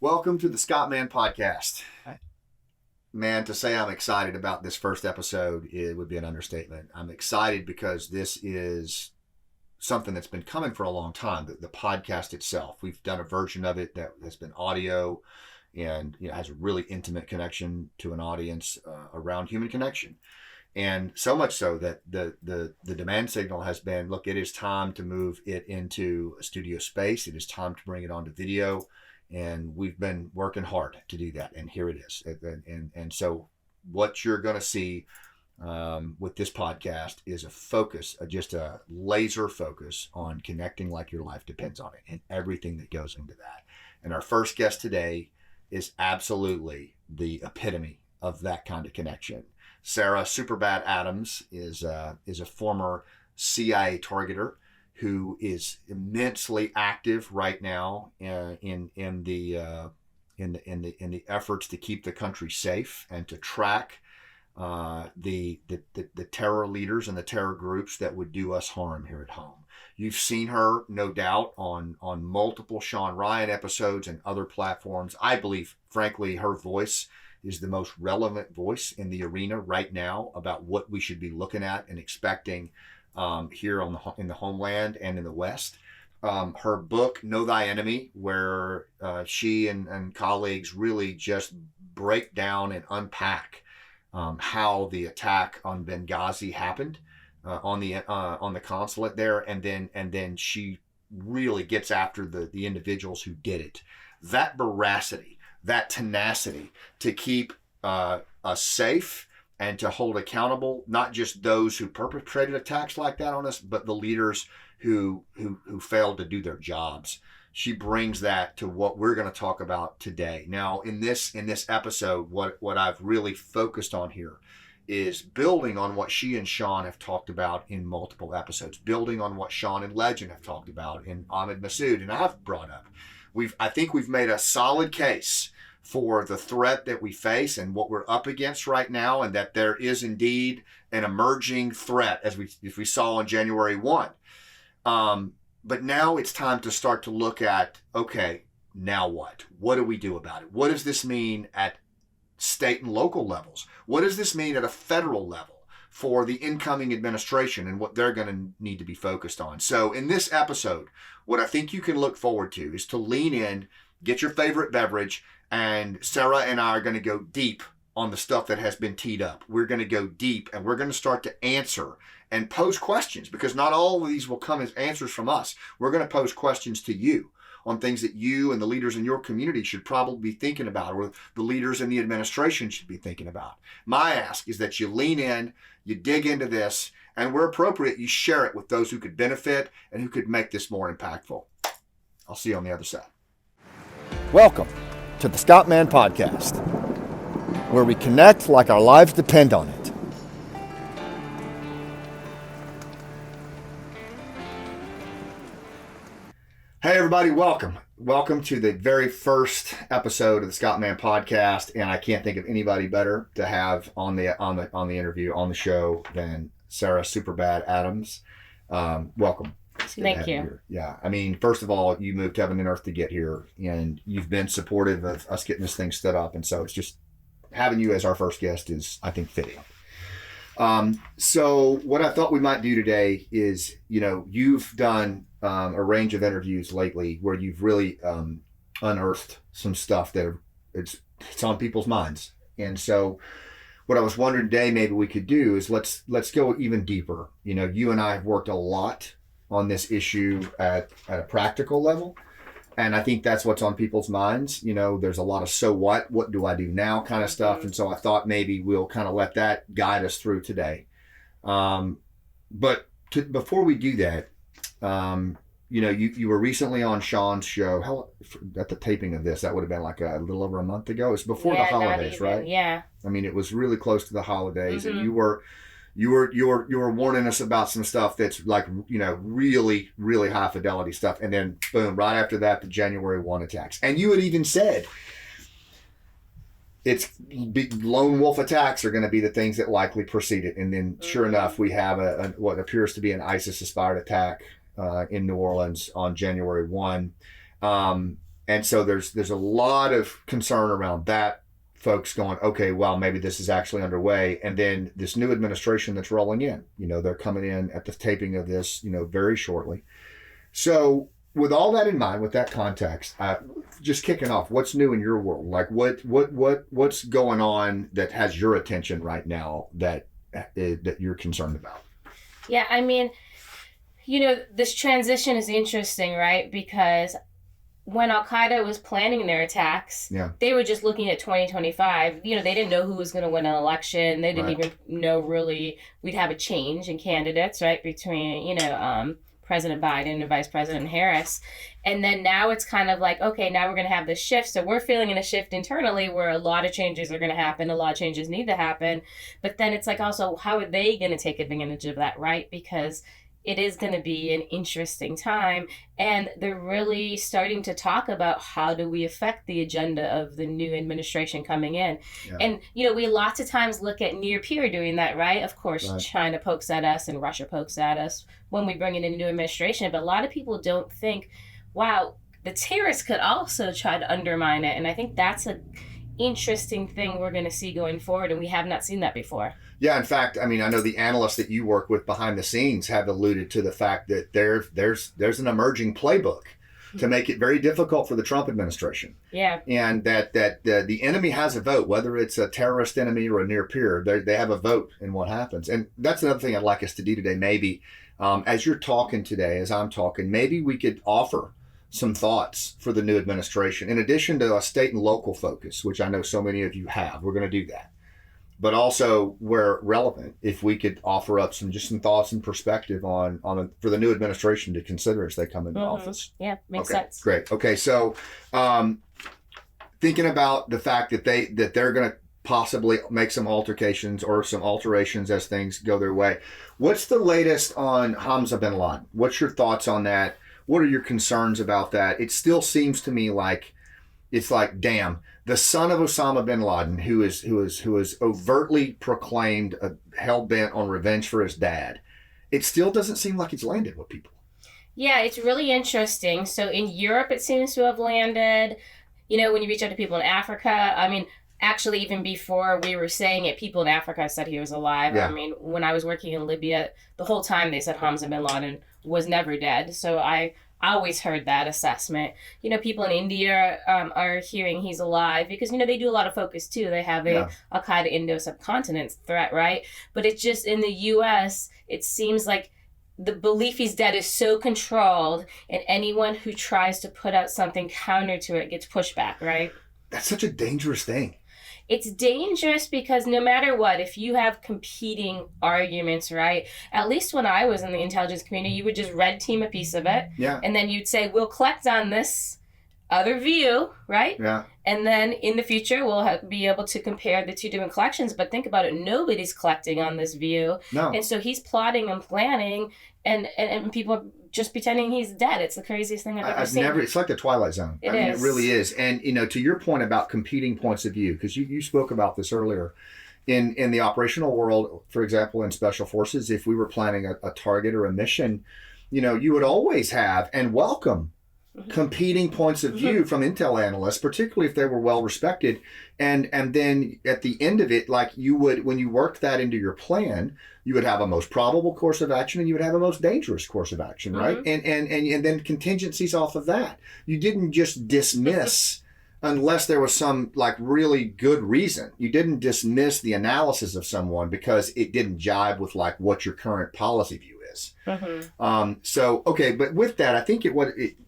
Welcome to the Scott Mann Podcast. Hi. Man, to say I'm excited about this first episode, it would be an understatement. I'm excited because this is something that's been coming for a long time, the podcast itself. We've done a version of it that has been audio and has a really intimate connection to an audience around human connection. And so much so that the demand signal has been, look, it is time to move it into a studio space. It is time to bring it onto video. And we've been working hard to do that. And here it is. And so what you're going to see with this podcast is a focus, just a laser focus on connecting like your life depends on it and everything that goes into that. And our first guest today is absolutely the epitome of that kind of connection. Sarah Superbad Adams is a former CIA targeter who is immensely active right now in the efforts to keep the country safe and to track the terror leaders and the terror groups that would do us harm here at home. You've seen her, no doubt, on multiple Sean Ryan episodes and other platforms. I believe, frankly, her voice is the most relevant voice in the arena right now about what we should be looking at and expecting here in the homeland and in the West. Her book, Know Thy Enemy, where she and colleagues really just break down and unpack how the attack on Benghazi happened on the consulate there, and then she really gets after the individuals who did it. That veracity, that tenacity to keep us safe and to hold accountable not just those who perpetrated attacks like that on us, but the leaders who failed to do their jobs. She brings that to what we're going to talk about today. Now, in this episode, what I've really focused on here is building on what she and Sean have talked about in multiple episodes, building on what Sean and Legend have talked about, and Ahmed Massoud and I've brought up. I think we've made a solid case for the threat that we face and what we're up against right now, and that there is indeed an emerging threat as we saw on January 1. But now it's time to start to look at, okay, now what? What do we do about it? What does this mean at state and local levels? What does this mean at a federal level for the incoming administration and what they're going to need to be focused on? So in this episode, what I think you can look forward to is to lean in, get your favorite beverage, and Sarah and I are going to go deep on the stuff that has been teed up. We're going to go deep and we're going to start to answer and pose questions, because not all of these will come as answers from us. We're going to pose questions to you on things that you and the leaders in your community should probably be thinking about, or the leaders in the administration should be thinking about. My ask is that you lean in, you dig into this, and where appropriate, you share it with those who could benefit and who could make this more impactful. I'll see you on the other side. Welcome to the Scott Mann Podcast, where we connect like our lives depend on it. Hey everybody, welcome. Welcome to the very first episode of the Scott Mann Podcast, and I can't think of anybody better to have on the interview, on the show, than Sarah Superbad Adams. Welcome. Thank you. Yeah, I mean, first of all, you moved heaven and earth to get here, and you've been supportive of us getting this thing stood up, and so it's just having you as our first guest is, I think, fitting. So what I thought we might do today is, you've done a range of interviews lately where you've really unearthed some stuff that it's on people's minds, and so what I was wondering today maybe we could do is let's go even deeper. You and I have worked a lot on this issue at a practical level. And I think that's what's on people's minds. There's a lot of so what do I do now kind of stuff. And so I thought maybe we'll kind of let that guide us through today. But before we do that, you were recently on Sean's show. At the taping of this, that would have been like a little over a month ago. It was before the holidays, right? Yeah. I mean, it was really close to the holidays, Mm-hmm. and you were warning us about some stuff that's like, really, really high fidelity stuff. And then boom, right after that, the January 1 attacks. And you had even said it's big lone wolf attacks are going to be the things that likely precede it. And then sure enough, we have what appears to be an ISIS inspired attack in New Orleans on January 1. And so there's a lot of concern around that. Folks going, okay, well, maybe this is actually underway. And then this new administration that's rolling in, they're coming in at the taping of this, very shortly. So with all that in mind, with that context, just kicking off, what's new in your world? Like what's going on that has your attention right now that you're concerned about? Yeah, I mean, this transition is interesting, right? Because when Al-Qaeda was planning their attacks, they were just looking at 2025. They didn't know who was going to win an election. They didn't even know really we'd have a change in candidates, right, between, President Biden and Vice President Harris. And then now it's kind of like, okay, now we're going to have this shift. So we're feeling in a shift internally where a lot of changes are going to happen. A lot of changes need to happen. But then it's like also, how are they going to take advantage of that, right? Because it is going to be an interesting time. And they're really starting to talk about how do we affect the agenda of the new administration coming in. Yeah. And, we lots of times look at near peer doing that, right? Of course, right. China pokes at us and Russia pokes at us when we bring in a new administration. But a lot of people don't think, wow, the terrorists could also try to undermine it. And I think that's an interesting thing we're going to see going forward. And we have not seen that before. Yeah, in fact, I mean, I know the analysts that you work with behind the scenes have alluded to the fact that there's an emerging playbook to make it very difficult for the Trump administration. Yeah. And that the enemy has a vote, whether it's a terrorist enemy or a near peer, they have a vote in what happens. And that's another thing I'd like us to do today. Maybe as you're talking today, as I'm talking, maybe we could offer some thoughts for the new administration, in addition to a state and local focus, which I know so many of you have. We're going to do that. But also, where relevant, if we could offer up some thoughts and perspective for the new administration to consider as they come into office. Yeah, makes sense. Great. Okay, so thinking about the fact that they're going to possibly make some altercations or some alterations as things go their way. What's the latest on Hamza Bin Laden? What's your thoughts on that? What are your concerns about that? It still seems to me like it's like, damn, the son of Osama bin Laden, who is overtly proclaimed hell-bent on revenge for his dad, it still doesn't seem like it's landed with people. Yeah, it's really interesting. So in Europe, it seems to have landed. When you reach out to people in Africa, I mean, actually, even before we were saying it, people in Africa said he was alive. Yeah. I mean, when I was working in Libya, the whole time they said Hamza bin Laden was never dead. So I always heard that assessment. People in India are hearing he's alive because, they do a lot of focus too. They have a Al-Qaeda Indo-subcontinent threat, right? But it's just in the U.S., it seems like the belief he's dead is so controlled, and anyone who tries to put out something counter to it gets pushed back, right? That's such a dangerous thing. It's dangerous because no matter what, if you have competing arguments, right? At least when I was in the intelligence community, you would just red team a piece of it. Yeah. And then you'd say, we'll collect on this other view, right? Yeah. And then in the future, we'll be able to compare the two different collections. But think about it. Nobody's collecting on this view. No. And so he's plotting and planning and people are just pretending he's dead. It's the craziest thing I've ever seen. It's like the Twilight Zone. It really is. And, to your point about competing points of view, because you spoke about this earlier, in the operational world, for example, in special forces, if we were planning a target or a mission, you would always have and welcome competing points of view from intel analysts, particularly if they were well respected. And then at the end of it, like you would, when you worked that into your plan, you would have a most probable course of action and you would have a most dangerous course of action, right? And then contingencies off of that. You didn't just dismiss unless there was some like really good reason. You didn't dismiss the analysis of someone because it didn't jibe with like what your current policy view is. So, okay, but with that, I think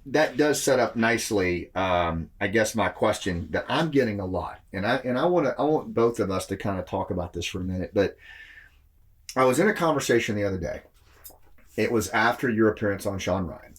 that does set up nicely, I guess, my question that I'm getting a lot. And I want both of us to kind of talk about this for a minute, but I was in a conversation the other day. It was after your appearance on Sean Ryan.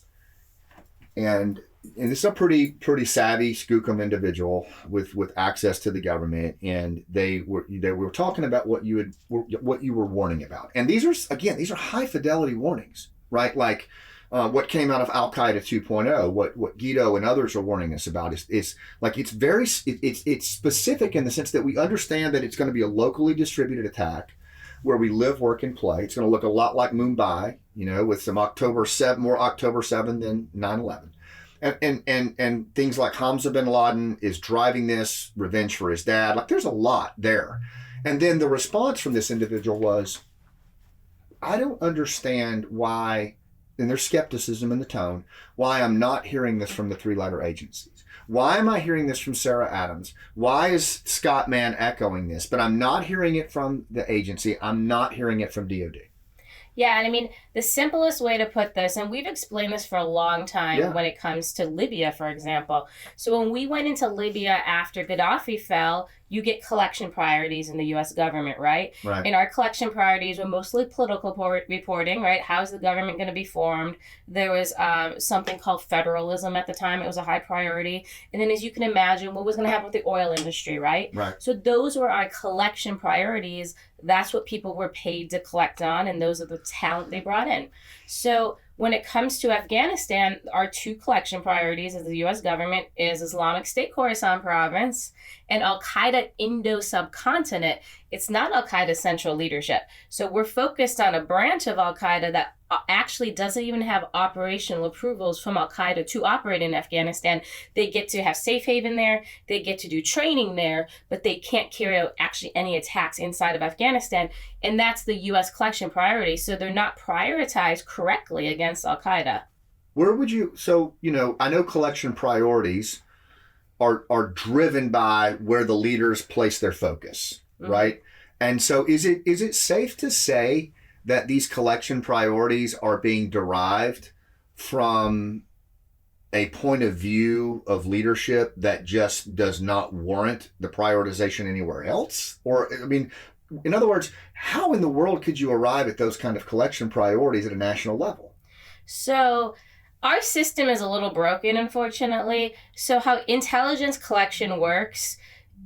And this is a pretty savvy skookum individual with access to the government, and they were talking about what you were warning about. And these are high fidelity warnings, right? Like what came out of Al-Qaeda 2.0, what Guido and others are warning us about is like it's specific in the sense that we understand that it's going to be a locally distributed attack where we live, work, and play. It's going to look a lot like Mumbai, with some more October 7 than 9/11. And things like Hamza Bin Laden is driving this, revenge for his dad. Like there's a lot there. And then the response from this individual was, I don't understand why, and there's skepticism in the tone, why I'm not hearing this from the three-letter agencies. Why am I hearing this from Sarah Adams? Why is Scott Mann echoing this? But I'm not hearing it from the agency. I'm not hearing it from DOD. Yeah, and I mean, the simplest way to put this, and we've explained this for a long time when it comes to Libya, for example. So when we went into Libya after Gaddafi fell, you get collection priorities in the U.S. government, right? And our collection priorities were mostly political reporting, right? How's the government going to be formed? There was something called federalism at the time. It was a high priority. And then as you can imagine, what was going to happen with the oil industry, right? So those were our collection priorities. That's what people were paid to collect on, and those are the talent they brought in. So when it comes to Afghanistan, our two collection priorities as the U.S. government is Islamic State Khorasan province and Al-Qaeda Indo-subcontinent. It's not Al-Qaeda central leadership. So we're focused on a branch of Al-Qaeda that actually doesn't even have operational approvals from Al-Qaeda to operate in Afghanistan. They get to have safe haven there. They get to do training there, but they can't carry out actually any attacks inside of Afghanistan. And that's the U.S. collection priority. So they're not prioritized correctly against Al-Qaeda. Where would you, so, you know, I know collection priorities are driven by where the leaders place their focus, right? And so is it safe to say that these collection priorities are being derived from a point of view of leadership that just does not warrant the prioritization anywhere else? Or, I mean, in other words, how in the world could you arrive at those kind of collection priorities at a national level? So our system is a little broken, unfortunately. So how intelligence collection works,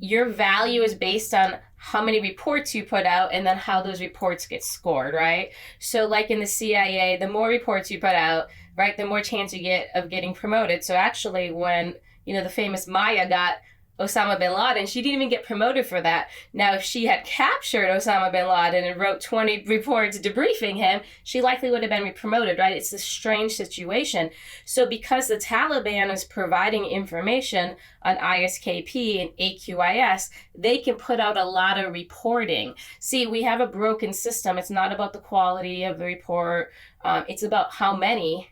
your value is based on how many reports you put out and then how those reports get scored, right? So like in the CIA, the more reports you put out, right, the more chance you get of getting promoted. So actually when, you know, the famous Maya got Osama Bin Laden, she didn't even get promoted for that. Now, if she had captured Osama Bin Laden and wrote 20 reports debriefing him, she likely would have been promoted, right? It's a strange situation. So because the Taliban is providing information on ISKP and AQIS, they can put out a lot of reporting. See, we have a broken system. It's not about the quality of the report. It's about how many.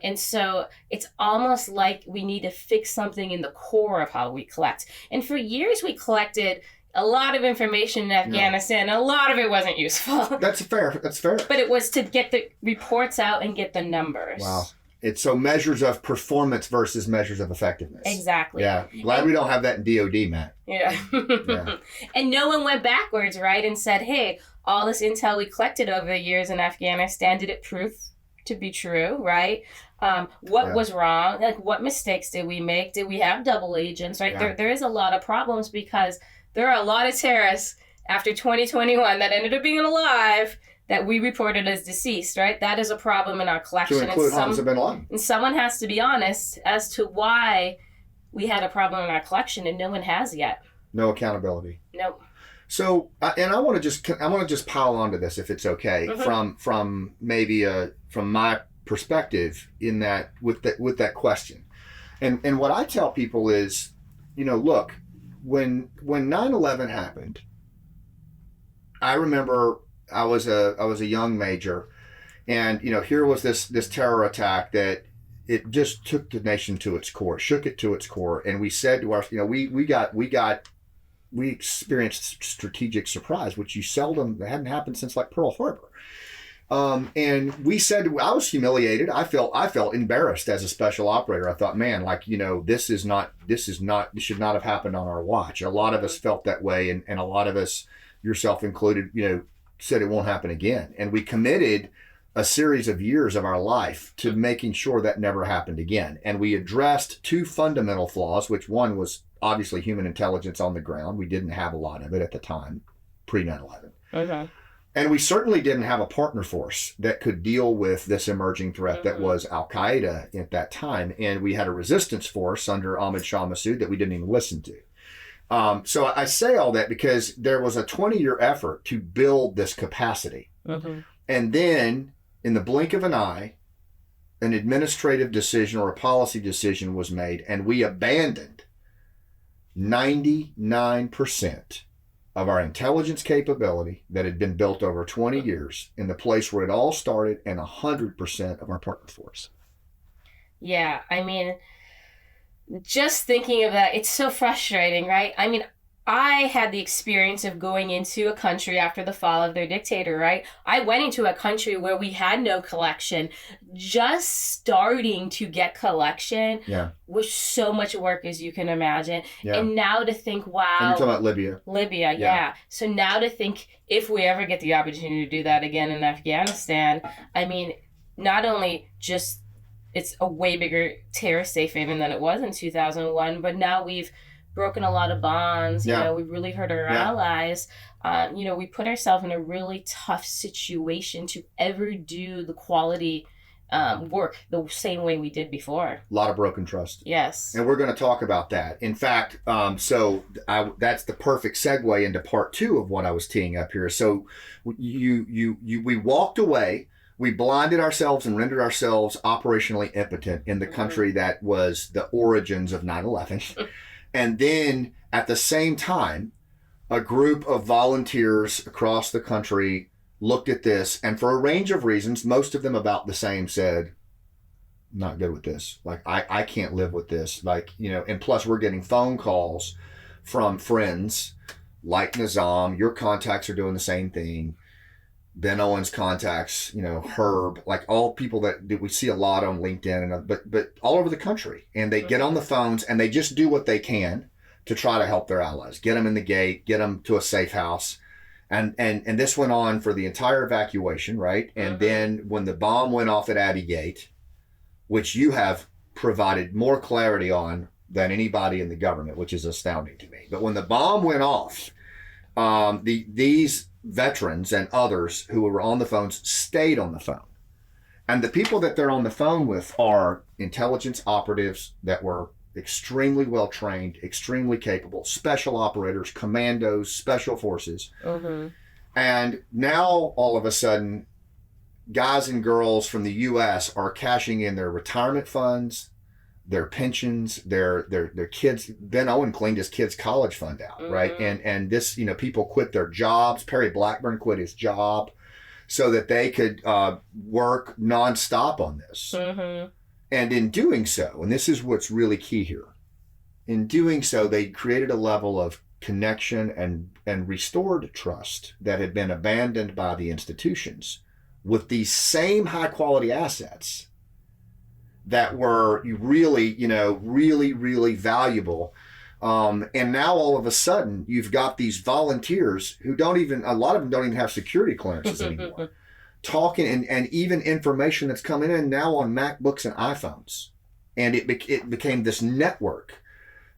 And so it's almost like we need to fix something in the core of how we collect. And for years, we collected a lot of information in Afghanistan. A lot of it wasn't useful. That's fair. But it was to get the reports out and get the numbers. Wow. It's so measures of performance versus measures of effectiveness. Exactly. Yeah. Glad we don't have that in DOD, Matt. Yeah. And no one went backwards, right? And said, hey, all this intel we collected over the years in Afghanistan, did it prove to be true, right? What was wrong? Like, what mistakes did we make? Did we have double agents, right? There is a lot of problems because there are a lot of terrorists after 2021 that ended up being alive that we reported as deceased, right? That is a problem in our collection. To include Hamza Bin Laden. And someone has to be honest as to why we had a problem in our collection, and no one has yet. No accountability. Nope. So, and I want to just pile onto this, if it's okay, from my perspective in that with that question, and what I tell people is, you know, look, when 9/11 happened, I remember I was a young major, and you know, here was this terror attack that it just took the nation to its core, shook it to its core, and we said to our, you know, we experienced strategic surprise, which hadn't happened since like Pearl Harbor. And we said, I was humiliated. I felt embarrassed as a special operator. I thought, man, like, you know, this should not have happened on our watch. A lot of us felt that way. And a lot of us, yourself included, you know, said it won't happen again. And we committed a series of years of our life to making sure that never happened again. And we addressed two fundamental flaws, which one was obviously human intelligence on the ground. We didn't have a lot of it at the time, pre 9/11. Okay. And we certainly didn't have a partner force that could deal with this emerging threat that was Al-Qaeda at that time. And we had a resistance force under Ahmad Shah Massoud that we didn't even listen to. So I say all that because there was a 20-year effort to build this capacity. And then in the blink of an eye, an administrative decision or a policy decision was made, and we abandoned 99% of our intelligence capability that had been built over 20 years in the place where it all started, and 100% of our partner force. Yeah, I mean, just thinking of that, it's so frustrating, right? I mean, I had the experience of going into a country after the fall of their dictator, right? I went into a country where we had no collection. Just starting to get collection was so much work, as you can imagine. Yeah. And now to think, wow. And you're talking about Libya. Libya, yeah. So now to think, if we ever get the opportunity to do that again in Afghanistan, I mean, not only just it's a way bigger terrorist safe haven than it was in 2001, but now we've broken a lot of bonds. You know, we really hurt our allies. You know, we put ourselves in a really tough situation to ever do the quality work the same way we did before. A lot of broken trust. Yes. And we're going to talk about that. In fact, that's the perfect segue into part 2 of what I was teeing up here. So we walked away. We blinded ourselves and rendered ourselves operationally impotent in the country that was the origins of 9/11. And then at the same time, a group of volunteers across the country looked at this, and for a range of reasons, most of them about the same, said, I'm not good with this. Like, I can't live with this. Like, you know, and plus we're getting phone calls from friends like Nizam. Your contacts are doing the same thing. Ben Owen's contacts, you know, Herb, like all people that we see a lot on LinkedIn, and but all over the country. And they get on the phones and they just do what they can to try to help their allies, get them in the gate, get them to a safe house. And this went on for the entire evacuation, right? And then when the bomb went off at Abbey Gate, which you have provided more clarity on than anybody in the government, which is astounding to me. But when the bomb went off, these veterans and others who were on the phones stayed on the phone. And the people that they're on the phone with are intelligence operatives that were extremely well trained, extremely capable, special operators, commandos, special forces. And now all of a sudden, guys and girls from the U.S. are cashing in their retirement funds, their pensions, their kids. Ben Owen cleaned his kids' college fund out, right? And this, you know, people quit their jobs. Perry Blackburn quit his job so that they could work nonstop on this. And in doing so, and this is what's really key here, in doing so, they created a level of connection and restored trust that had been abandoned by the institutions with these same high quality assets that were really, you know, really valuable. And now all of a sudden you've got these volunteers who a lot of them don't even have security clearances anymore, talking and even information that's coming in now on MacBooks and iPhones. And it became this network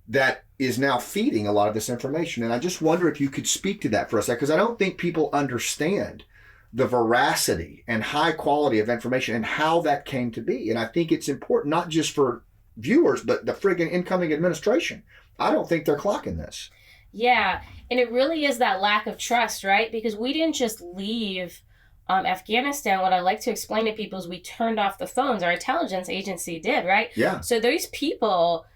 that is now feeding a lot of this information. And I just wonder if you could speak to that for a second, because I don't think people understand the veracity and high quality of information and how that came to be. And I think it's important, not just for viewers, but the friggin' incoming administration. I don't think they're clocking this. Yeah. And it really is that lack of trust, right? Because we didn't just leave Afghanistan. What I like to explain to people is we turned off the phones. Our intelligence agency did, right? Yeah. So those people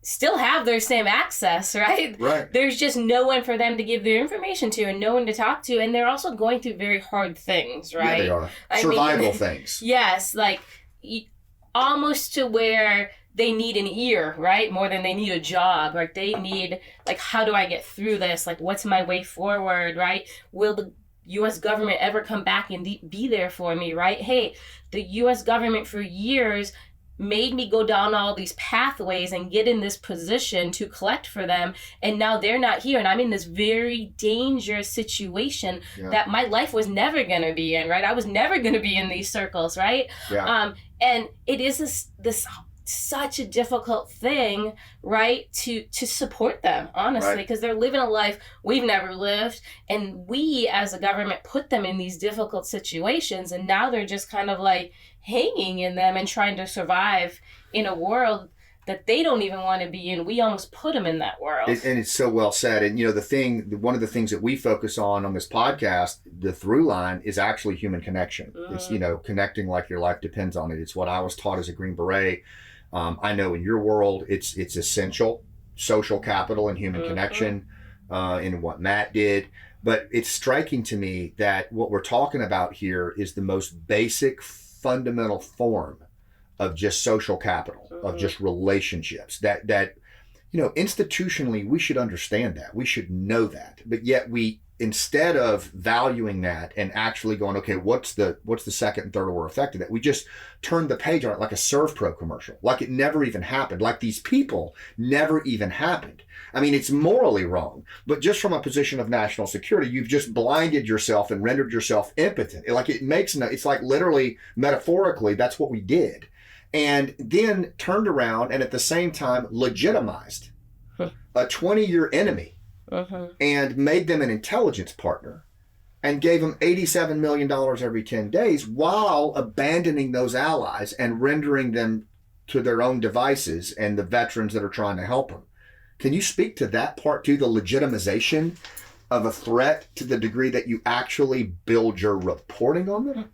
still have their same access, right? Right. There's just no one for them to give their information to and no one to talk to. And they're also going through very hard things, right? Yeah, they are. Survival things. Yes, like almost to where they need an ear, right? More than they need a job. Like they need, like, how do I get through this? Like, what's my way forward, right? Will the U.S. government ever come back and be there for me, right? Hey, the U.S. government for years made me go down all these pathways and get in this position to collect for them, and now they're not here, and I'm in this very dangerous situation that my life was never going to be in, right? I was never going to be in these circles, right? And it is this such a difficult thing, right, to support them, honestly, because they're living a life we've never lived, and we as a government put them in these difficult situations, and now they're just kind of like hanging in them and trying to survive in a world that they don't even want to be in. We almost put them in that world. And it's so well said. And, one of the things that we focus on this podcast, the through line is actually human connection. It's, connecting like your life depends on it. It's what I was taught as a Green Beret. I know in your world, it's essential, social capital and human connection, in what Matt did. But it's striking to me that what we're talking about here is the most basic, fundamental form of just social capital, of just relationships that institutionally we should understand that, we should know that, but yet we, instead of valuing that and actually going, okay, what's the second and third order effect of that, we just turn the page on it like a ServPro commercial, like it never even happened, like these people never even happened. I mean, it's morally wrong, but just from a position of national security, you've just blinded yourself and rendered yourself impotent. Like it's like literally, metaphorically, that's what we did. And then turned around and at the same time legitimized a 20-year enemy and made them an intelligence partner and gave them $87 million every 10 days while abandoning those allies and rendering them to their own devices and the veterans that are trying to help them. Can you speak to that part too, the legitimization of a threat to the degree that you actually build your reporting on them?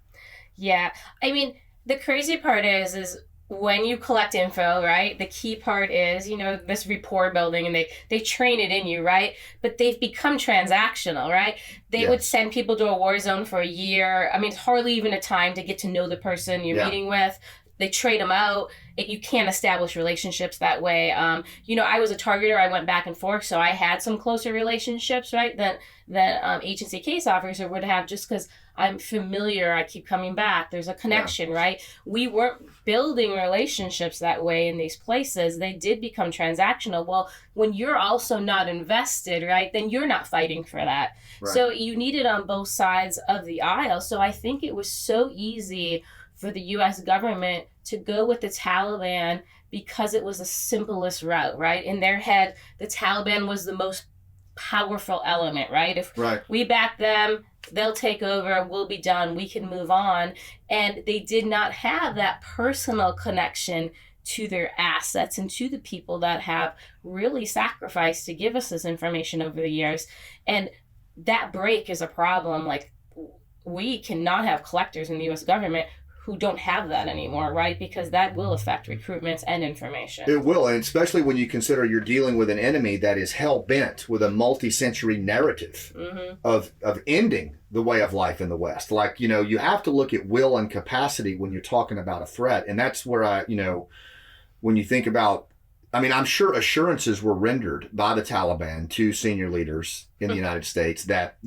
Yeah. I mean, the crazy part is when you collect info, right, the key part is, this rapport building, and they train it in you, right? But they've become transactional, right? They would send people to a war zone for a year. I mean, it's hardly even a time to get to know the person you're meeting with. They trade them out. You can't establish relationships that way. I was a targeter. I went back and forth, so I had some closer relationships, right, than agency case officer would have, just because I'm familiar. I keep coming back. There's a connection, right? We weren't building relationships that way in these places. They did become transactional. Well, when you're also not invested, right, then you're not fighting for that. Right. So you need it on both sides of the aisle. So I think it was so easy for the U.S. government to go with the Taliban because it was the simplest route, right? In their head, the Taliban was the most powerful element, right? If we back them, they'll take over, we'll be done, we can move on. And they did not have that personal connection to their assets and to the people that have really sacrificed to give us this information over the years. And that break is a problem. Like, we cannot have collectors in the U.S. government who don't have that anymore, right? Because that will affect recruitments and information. It will, and especially when you consider you're dealing with an enemy that is hell-bent with a multi-century narrative of ending the way of life in the West. Like, you have to look at will and capacity when you're talking about a threat. And that's where when you think about, I'm sure assurances were rendered by the Taliban to senior leaders in the United States that,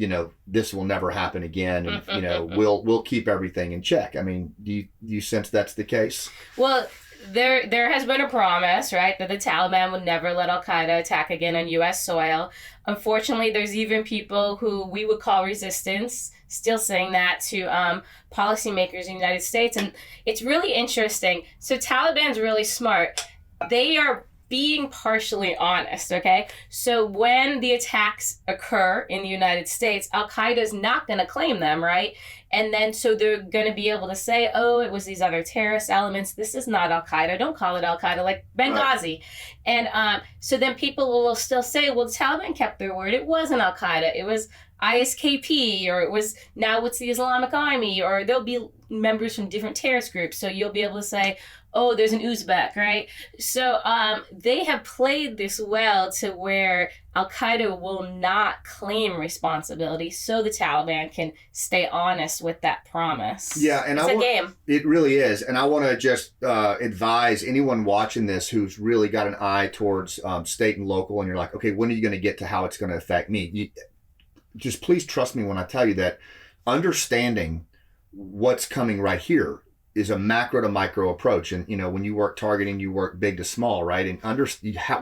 this will never happen again. And, we'll keep everything in check. Do you sense that's the case? Well, there has been a promise, right, that the Taliban would never let Al-Qaeda attack again on U.S. soil. Unfortunately, there's even people who we would call resistance still saying that to policymakers in the United States. And it's really interesting. So Taliban's really smart. They are being partially honest, okay? So when the attacks occur in the United States, Al-Qaeda is not going to claim them, right? And then so they're going to be able to say, oh, it was these other terrorist elements. This is not Al-Qaeda. Don't call it Al-Qaeda, like Benghazi. Right. And so then people will still say, well, the Taliban kept their word. It wasn't Al-Qaeda. It was ISKP, or now it's the Islamic Army, or there'll be members from different terrorist groups. So you'll be able to say, oh, there's an Uzbek, right? So they have played this well to where Al-Qaeda will not claim responsibility, so the Taliban can stay honest with that promise. Yeah, and it's a game. It really is. And I want to just advise anyone watching this who's really got an eye towards state and local, and you're like, okay, when are you going to get to how it's going to affect me? Just please trust me when I tell you that understanding what's coming right here is a macro to micro approach. And, when you work targeting, you work big to small, right? And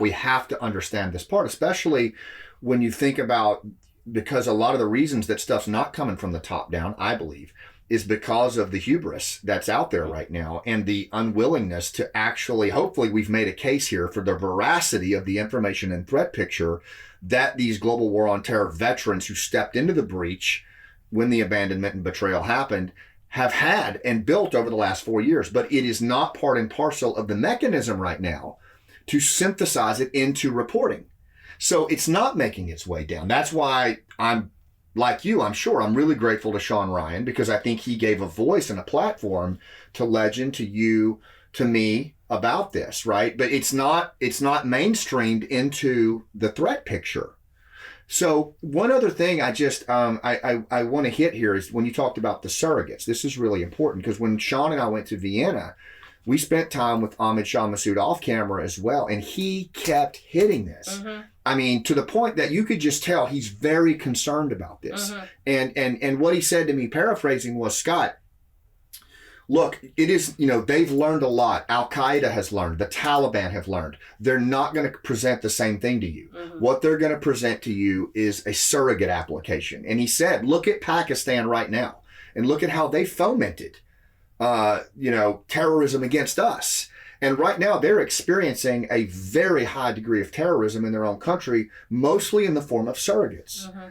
we have to understand this part, especially when you think about, because a lot of the reasons that stuff's not coming from the top down, I believe, is because of the hubris that's out there right now and the unwillingness to actually, hopefully we've made a case here for the veracity of the information and threat picture that these global war on terror veterans who stepped into the breach when the abandonment and betrayal happened have had and built over the last 4 years. But it is not part and parcel of the mechanism right now to synthesize it into reporting. So it's not making its way down. That's why I'm like you, I'm sure I'm really grateful to Sean Ryan, because I think he gave a voice and a platform to Legend, to you, to me about this, right? But it's not mainstreamed into the threat picture. So one other thing I want to hit here is when you talked about the surrogates. This is really important, because when Sean and I went to Vienna, we spent time with Ahmed Shah Massoud off camera as well, and he kept hitting this. Mm-hmm. I mean, to the point that you could just tell he's very concerned about this. Mm-hmm. And what he said to me, paraphrasing, was, Scott, look, it is, they've learned a lot. Al-Qaeda has learned. The Taliban have learned. They're not going to present the same thing to you. Mm-hmm. What they're going to present to you is a surrogate application. And he said, look at Pakistan right now, and look at how they fomented terrorism against us. And right now they're experiencing a very high degree of terrorism in their own country, mostly in the form of surrogates. Mm-hmm.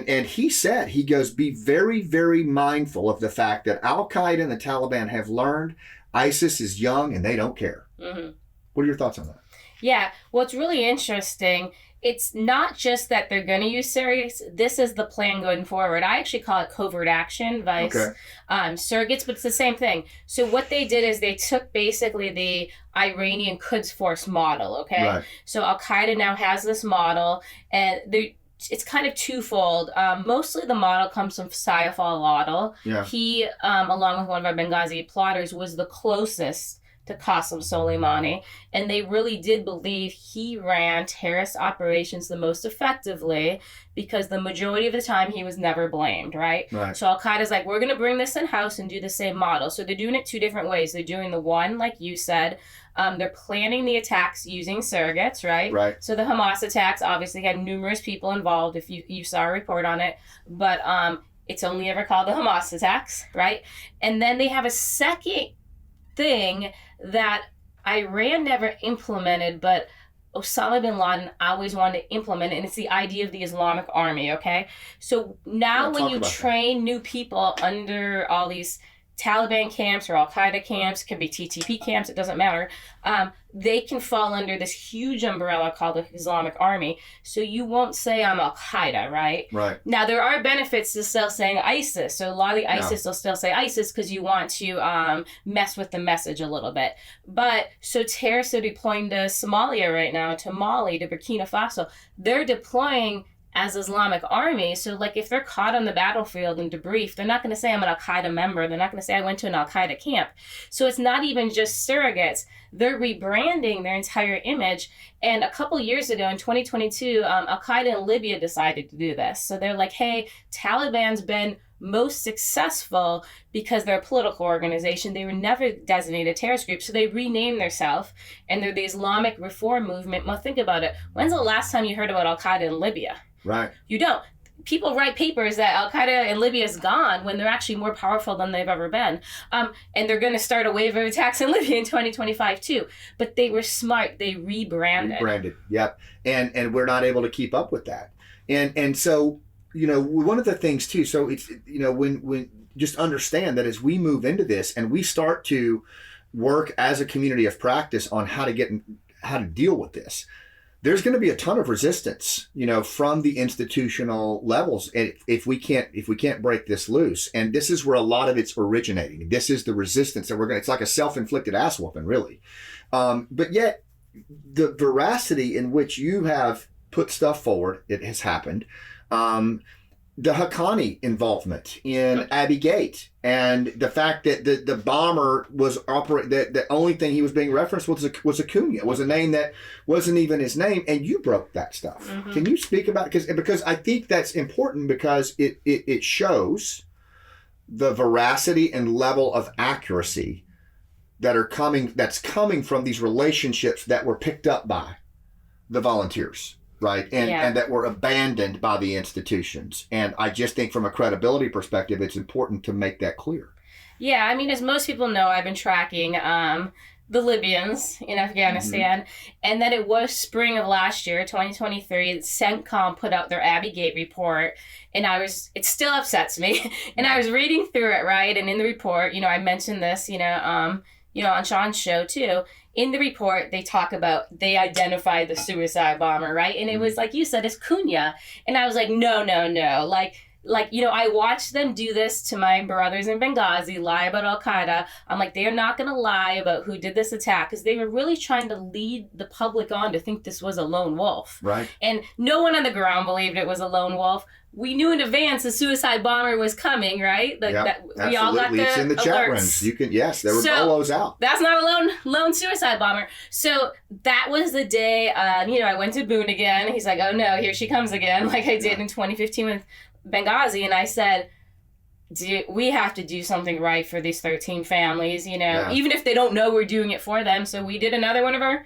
And he said, he goes, be very, very mindful of the fact that Al-Qaeda and the Taliban have learned ISIS is young and they don't care. Mm-hmm. What are your thoughts on that? Yeah, well, it's really interesting. It's not just that they're going to use surrogates. This is the plan going forward. I actually call it covert action vice surrogates, but it's the same thing. So what they did is they took basically the Iranian Quds Force model, okay? Right. So Al-Qaeda now has this model, and it's kind of twofold. Mostly the model comes from Saif al-Adil. Yeah. He, along with one of our Benghazi plotters, was the closest to Qasem Soleimani, and they really did believe he ran terrorist operations the most effectively, because the majority of the time he was never blamed, right? So Al-Qaeda's like, we're going to bring this in-house and do the same model. So they're doing it two different ways. They're doing the one, like you said, they're planning the attacks using surrogates, right? So the Hamas attacks obviously had numerous people involved, if you saw a report on it, but it's only ever called the Hamas attacks, right? And then they have a second thing that Iran never implemented, but Osama Bin Laden always wanted to implement, and it's the idea of the Islamic Army, okay? So now when you train new people under all these Taliban camps or Al-Qaeda camps, can be TTP camps, it doesn't matter, they can fall under this huge umbrella called the Islamic Army. So you won't say I'm Al-Qaeda, right? Right. Now, there are benefits to still saying ISIS. So a lot of the ISIS will still say ISIS because you want to mess with the message a little bit. But so terrorists are deploying to Somalia right now, to Mali, to Burkina Faso. They're deploying as Islamic Army. So like if they're caught on the battlefield and debriefed, they're not going to say I'm an Al-Qaeda member. They're not going to say I went to an Al-Qaeda camp. So it's not even just surrogates. They're rebranding their entire image. And a couple years ago in 2022, Al-Qaeda in Libya decided to do this. So they're like, hey, Taliban's been most successful because they're a political organization. They were never designated a terrorist group. So they renamed themselves, and they're the Islamic Reform Movement. Well, think about it. When's the last time you heard about Al-Qaeda in Libya? Right. You don't. People write papers that Al-Qaeda in Libya is gone when they're actually more powerful than they've ever been. And they're going to start a wave of attacks in Libya in 2025 too. But they were smart. They rebranded. Yep. And we're not able to keep up with that. And so, one of the things too, so it's, when just understand that as we move into this and we start to work as a community of practice on how to deal with this, there's going to be a ton of resistance, from the institutional levels if we can't break this loose. And this is where a lot of it's originating. This is the resistance that it's like a self-inflicted ass whooping, really. But yet the veracity in which you have put stuff forward, it has happened. The Haqqani involvement in Abbey Gate, and the fact that the bomber was the only thing he was being referenced was a kunya, was a name that wasn't even his name, and you broke that stuff. Mm-hmm. Can you speak about it? Because I think that's important, because it shows the veracity and level of accuracy that's coming from these relationships that were picked up by the volunteers. Right. And that were abandoned by the institutions. And I just think from a credibility perspective, it's important to make that clear. Yeah. I mean, as most people know, I've been tracking the Libyans in Afghanistan. Mm-hmm. And then it was spring of last year, 2023, CENTCOM put out their Abbey Gate report. And it still upsets me. And I was reading through it, right? And in the report, I mentioned this, on Sean's show too. in the report, they identified the suicide bomber, right? And it was like you said, it's Cunha. And I was like, no. I watched them do this to my brothers in Benghazi, lie about Al-Qaeda. I'm like, they're not going to lie about who did this attack, because they were really trying to lead the public on to think this was a lone wolf. Right. And no one on the ground believed it was a lone wolf. We knew in advance the suicide bomber was coming, right? Absolutely. We all got the it's in the alerts. chat rooms. There were bolos out. That's not a lone suicide bomber. So that was the day, I went to Boone again. He's like, oh no, here she comes again, like I did in 2015 with Benghazi. And I said, we have to do something right for these 13 families, even if they don't know we're doing it for them. So we did another one of our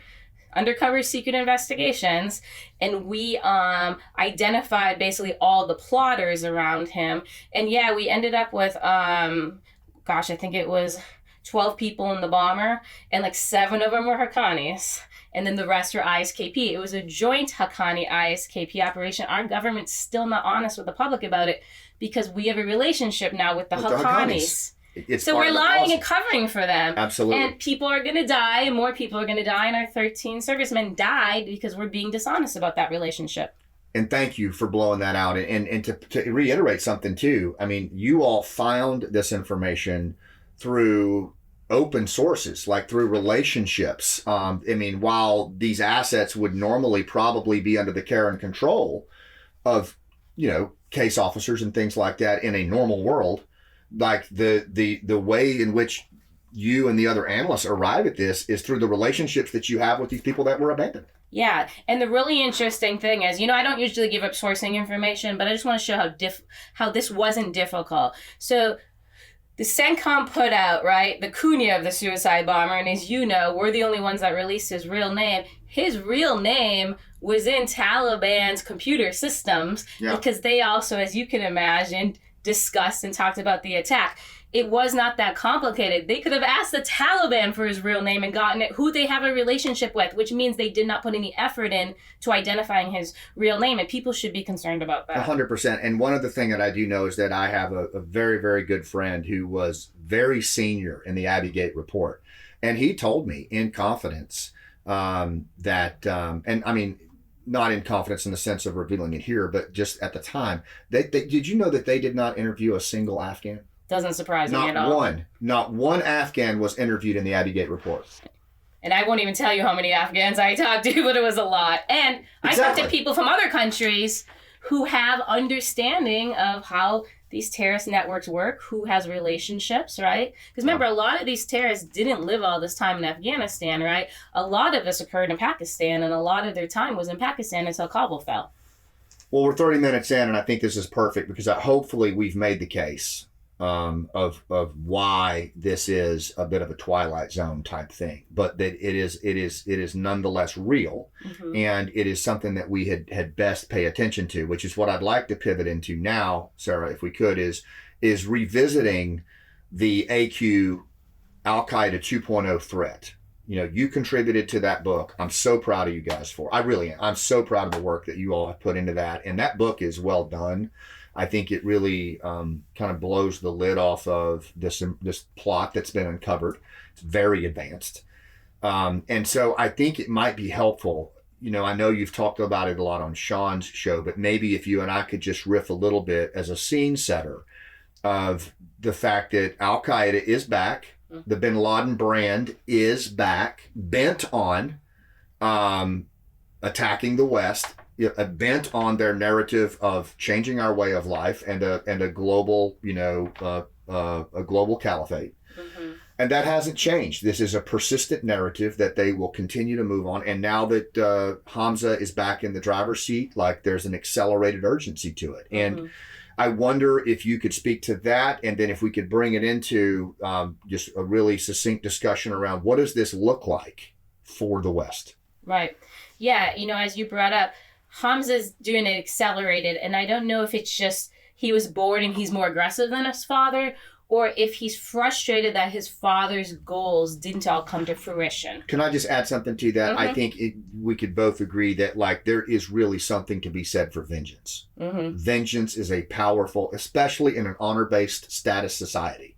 undercover secret investigations, and we identified basically all the plotters around him. And we ended up with I think it was 12 people in the bomber, and like 7 of them were Haqqanis, and then the rest were ISKP. It was a joint Haqqani ISKP operation. Our government's still not honest with the public about it, because we have a relationship now with the Haqqanis. So we're lying and covering for them. Absolutely. And people are going to die, and more people are going to die, and our 13 servicemen died because we're being dishonest about that relationship. And thank you for blowing that out. And to reiterate something too, I mean, you all found this information through open sources, like through relationships. While these assets would normally probably be under the care and control of, case officers and things like that in a normal world, like the way in which you and the other analysts arrive at this is through the relationships that you have with these people that were abandoned. Yeah. And the really interesting thing is, I don't usually give up sourcing information, but I just want to show how this wasn't difficult. So the CENTCOM put out, right, the Cunha of the suicide bomber, and as you know, we're the only ones that released his real name. His real name was in Taliban's computer systems, because they also, as you can imagine, discussed and talked about the attack. It was not that complicated. They could have asked the Taliban for his real name and gotten it, who they have a relationship with, which means they did not put any effort in to identifying his real name, and people should be concerned about that. 100%. And one other thing that I do know is that I have a very, very good friend who was very senior in the Abbey Gate report, and he told me in confidence not in confidence in the sense of revealing it here, but just at the time, did you know that they did not interview a single Afghan? Doesn't surprise me at all. Not one Afghan was interviewed in the Abbey Gate report. And I won't even tell you how many Afghans I talked to, but it was a lot. And I talked to people from other countries who have understanding of how these terrorist networks work, who has relationships, right? Because remember, a lot of these terrorists didn't live all this time in Afghanistan, right? A lot of this occurred in Pakistan, and a lot of their time was in Pakistan until Kabul fell. Well, we're 30 minutes in, and I think this is perfect because hopefully we've made the case of why this is a bit of a Twilight Zone type thing, but that it is nonetheless real, and it is something that we had best pay attention to, which is what I'd like to pivot into now, Sarah, if we could, is revisiting the AQ Al-Qaeda 2.0 threat. You contributed to that book. I'm so proud of you guys for. I really am. I'm so proud of the work that you all have put into that, and that book is well done. I think it really kind of blows the lid off of this plot that's been uncovered. It's very advanced. And so I think it might be helpful. I know you've talked about it a lot on Sean's show, but maybe if you and I could just riff a little bit as a scene setter of the fact that Al-Qaeda is back. The Bin Laden brand is back, bent on attacking the West, bent on their narrative of changing our way of life and a global, a global caliphate. And that hasn't changed. This is a persistent narrative that they will continue to move on. And now that Hamza is back in the driver's seat, like there's an accelerated urgency to it. And I wonder if you could speak to that, and then if we could bring it into just a really succinct discussion around what does this look like for the West? Right. Yeah. As you brought up, Hamza's doing it accelerated, and I don't know if it's just he was bored and he's more aggressive than his father, or if he's frustrated that his father's goals didn't all come to fruition. Can I just add something to that? I think we could both agree that there is really something to be said for vengeance. Vengeance is a powerful, especially in an honor-based status society.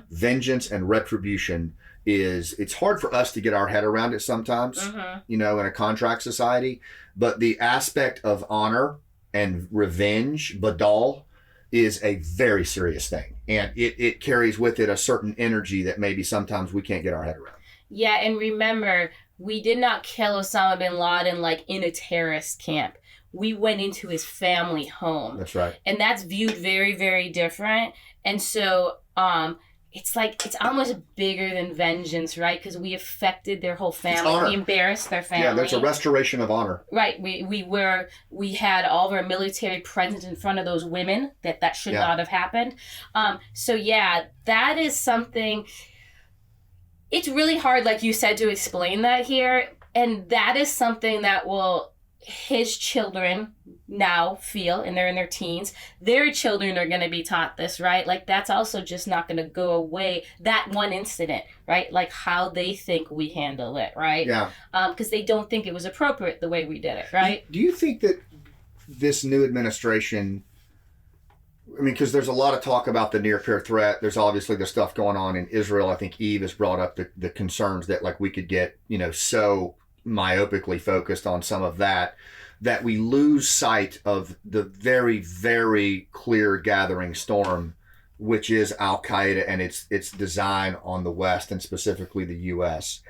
Vengeance and retribution is it's hard for us to get our head around it sometimes, you know, in a contract society. But the aspect of honor and revenge, badal, is a very serious thing. And it carries with it a certain energy that maybe sometimes we can't get our head around. Yeah, and remember, we did not kill Osama bin Laden like in a terrorist camp. We went into his family home. That's right. And that's viewed very, very different. And so it's like, it's almost bigger than vengeance, right? Because we affected their whole family. We embarrassed their family. Yeah, there's a restoration of honor. Right. We had all of our military present in front of those women. That should not have happened. So yeah, that is something. It's really hard, like you said, to explain that here. And that is something that will his children now feel, and they're in their teens. Their children are going to be taught this, right? Like, that's also just not going to go away, that one incident, right? Like how they think we handle it, right? Yeah. Because they don't think it was appropriate the way we did it, right? Do you think that this new administration, I mean, because there's a lot of talk about the near-peer threat. There's obviously the stuff going on in Israel. I think Eve has brought up the concerns that, like, we could get, you know, so myopically focused on some of that we lose sight of the very, very clear gathering storm, which is Al-Qaeda and its design on the West and specifically the U.S.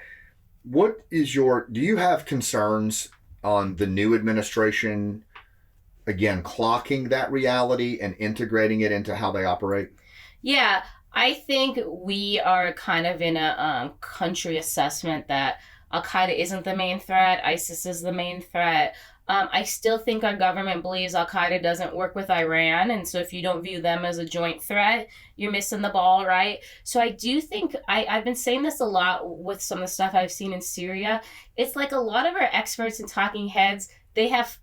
Do you have concerns on the new administration, again, clocking that reality and integrating it into how they operate? Yeah, I think we are kind of in a country assessment that Al-Qaeda isn't the main threat. ISIS is the main threat. I still think our government believes Al-Qaeda doesn't work with Iran. And so if you don't view them as a joint threat, you're missing the ball, right? So I do think, I've been saying this a lot with some of the stuff I've seen in Syria. It's like a lot of our experts and talking heads, they have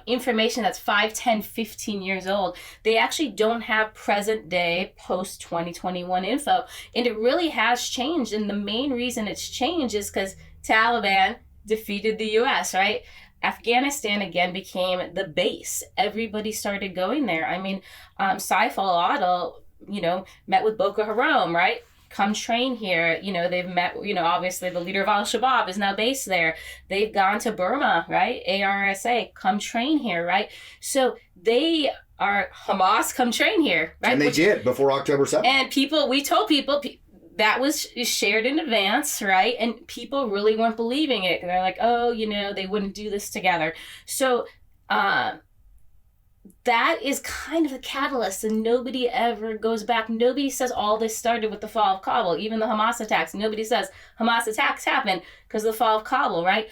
information that's 5, 10, 15 years old. They actually don't have present day post 2021 info. And it really has changed. And the main reason it's changed is because Taliban defeated the US, right? Afghanistan again became the base. Everybody started going there. I mean, Saif al-Adil, met with Boko Haram, right? Come train here. They've met, obviously the leader of Al-Shabaab is now based there. They've gone to Burma, right? ARSA, come train here, right? So they are Hamas, come train here, right? And they did before October 7th. And we told people that was shared in advance, right? And people really weren't believing it. They're like, oh, they wouldn't do this together. So, that is kind of the catalyst, and nobody ever goes back. Nobody says all this started with the fall of Kabul, even the Hamas attacks. Nobody says Hamas attacks happened because of the fall of Kabul, right?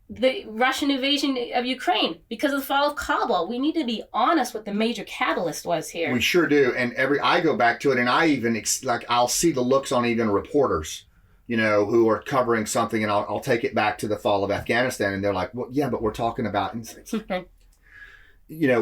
The Russian invasion of Ukraine because of the fall of Kabul. We need to be honest what the major catalyst was here. We sure do. And I go back to it, and I even, I'll see the looks on even reporters, who are covering something, and I'll take it back to the fall of Afghanistan, and they're like, well, yeah, but we're talking about...